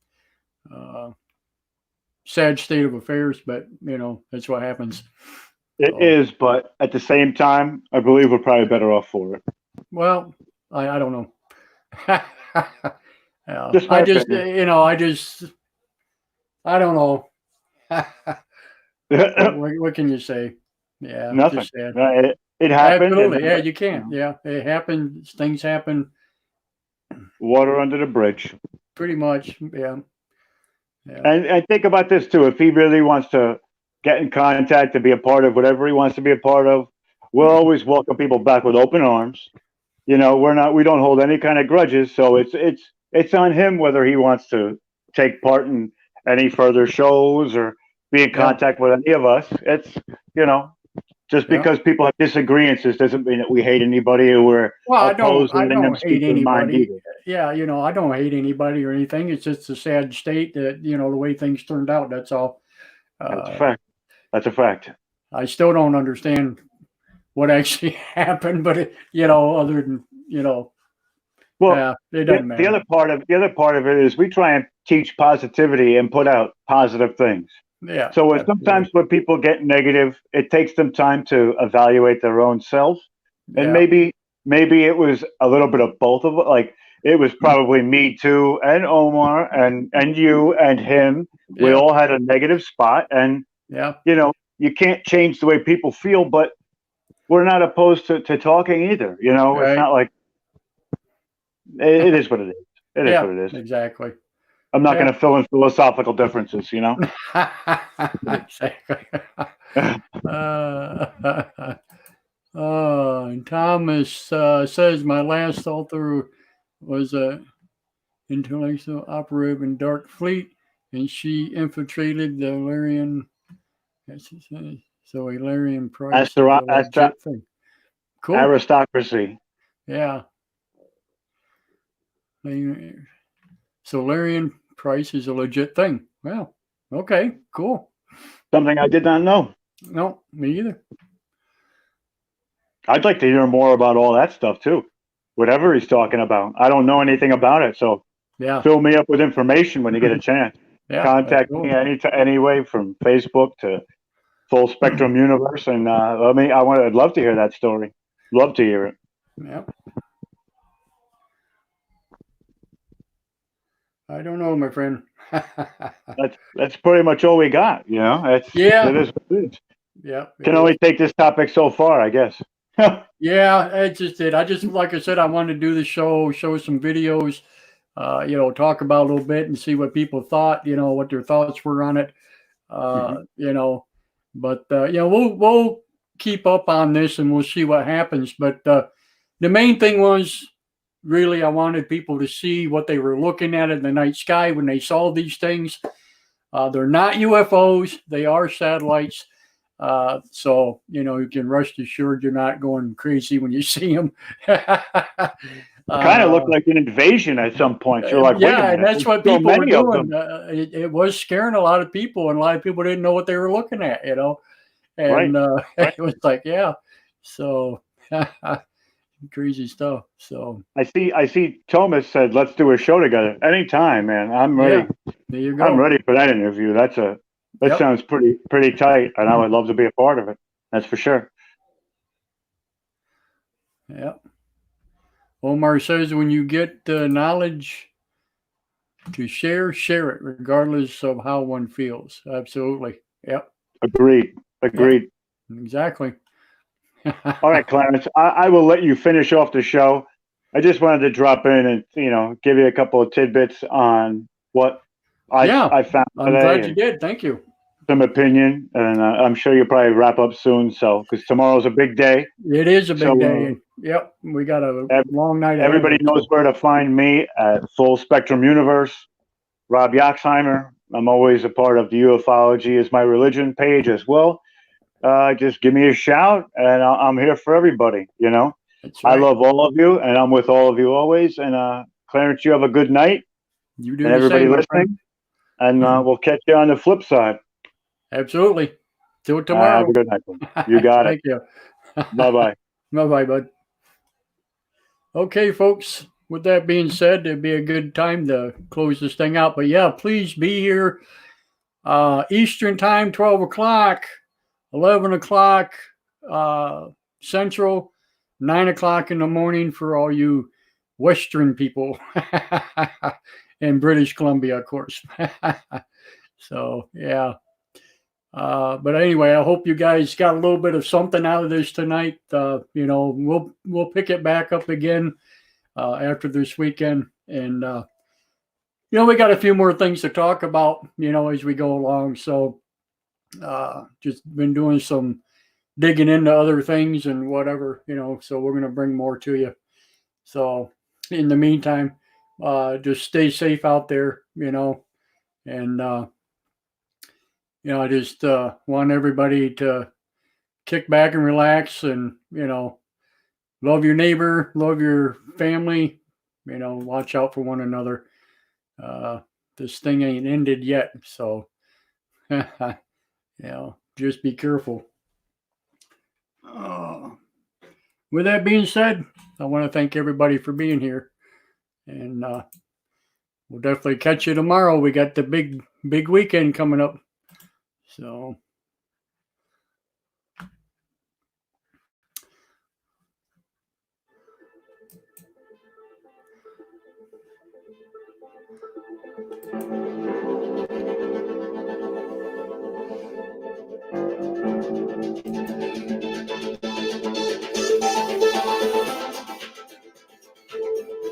sad state of affairs, but that's what happens. It is, but at the same time, I believe we're probably better off for it. Well, I don't know. I don't know. What can you say? Yeah, nothing. It happened. Absolutely. Yeah, you can't. Yeah, it happens. Things happen. Water under the bridge. Pretty much. Yeah. And think about this too. If he really wants to get in contact and be a part of whatever he wants to be a part of, we'll always welcome people back with open arms. We don't hold any kind of grudges. So it's on him whether he wants to take part in any further shows or be in contact with any of us. It's, just because people have disagreements doesn't mean that we hate anybody or we're opposed to letting them speak their mind either. Yeah, I don't hate anybody or anything. It's just a sad state that, the way things turned out. That's all. That's a fact. That's a fact. I still don't understand what actually happened, but other than, well, it doesn't matter. The other part of it is we try and teach positivity and put out positive things. Yeah. So sometimes when people get negative, it takes them time to evaluate their own self, and maybe it was a little bit of both of it. Like it was probably me too, and Omar, and you and him. Yeah. We all had a negative spot, and you can't change the way people feel, but we're not opposed to talking either. Right. It's not like it is what it is. It is what it is. Exactly. I'm not going to fill in philosophical differences, Exactly. And Thomas says my last author was a intellectual operative in Dark Fleet, and she infiltrated the Illyrian. So Illyrian Price. Cool. Aristocracy. Yeah. So Illyrian Price is a legit thing. Well, okay, cool. Something I did not know. No, me either. I'd like to hear more about all that stuff too. Whatever he's talking about. I don't know anything about it, so fill me up with information when you get a chance. Contact me any way from Facebook to Full Spectrum Universe, and I'd love to hear that story. Love to hear it. Yeah. I don't know, my friend. That's pretty much all we got. You know, Yeah. it is what it is. Yeah. Can only take this topic so far, I guess. Yeah, it just did. I just, like I said, I wanted to do the show, show some videos, talk about a little bit and see what people thought, what their thoughts were on it, but, we'll keep up on this and we'll see what happens. But the main thing was really I wanted people to see what they were looking at in the night sky when they saw these things. They're not UFOs. They are satellites. So, you can rest assured you're not going crazy when you see them. Kind of looked like an invasion at some point. You're like, wait a minute. And that's what so people were many of doing. them. It was scaring a lot of people, and a lot of people didn't know what they were looking at, and Right. it was like, yeah, so crazy stuff. So I see Thomas said, let's do a show together. Anytime, man. I'm ready. yeah, there you go. I'm ready for that interview. That Yep. sounds pretty tight, and I would love to be a part of it. That's for sure. Yeah. Omar says when you get knowledge to share it, regardless of how one feels. Absolutely. Yep. Agreed. Yep. Exactly. All right, Clarence. I will let you finish off the show. I just wanted to drop in and give you a couple of tidbits on what I found I'm today. glad you did. Thank you. Some opinion, and I'm sure you'll probably wrap up soon. So, because tomorrow's a big day. It is a big day. Yep, we got a long night. Everybody knows where to find me at Full Spectrum Universe. Rob Yoxheimer. I'm always a part of the Ufology is My Religion page as well. Just give me a shout, and I'm here for everybody. That's right. I love all of you, and I'm with all of you always. And Clarence, you have a good night. You do. And everybody listening, and we'll catch you on the flip side. Absolutely. Till tomorrow. Have a good night. You got Thank it. you. Bye-bye. Bye-bye, bud. Okay, folks. With that being said, it'd be a good time to close this thing out. But yeah, please be here Eastern time, 12 o'clock, 11 o'clock Central, 9 o'clock in the morning for all you Western people in British Columbia, of course. So, yeah. But anyway, I hope you guys got a little bit of something out of this tonight. We'll pick it back up again after this weekend, and we got a few more things to talk about, as we go along. So, just been doing some digging into other things and whatever, So we're gonna bring more to you. So, in the meantime, just stay safe out there, and. I just want everybody to kick back and relax and, love your neighbor, love your family, watch out for one another. This thing ain't ended yet. So, just be careful. With that being said, I want to thank everybody for being here. And we'll definitely catch you tomorrow. We got the big weekend coming up. So, I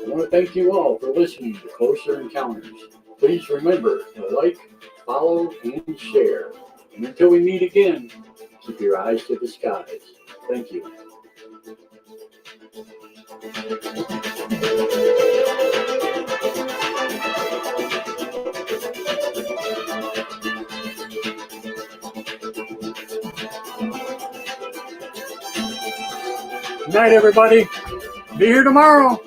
want to thank you all for listening to Closer Encounters. Please remember to like, follow, and share. And until we meet again, keep your eyes to the skies. Thank you. Good night, everybody. Be here tomorrow.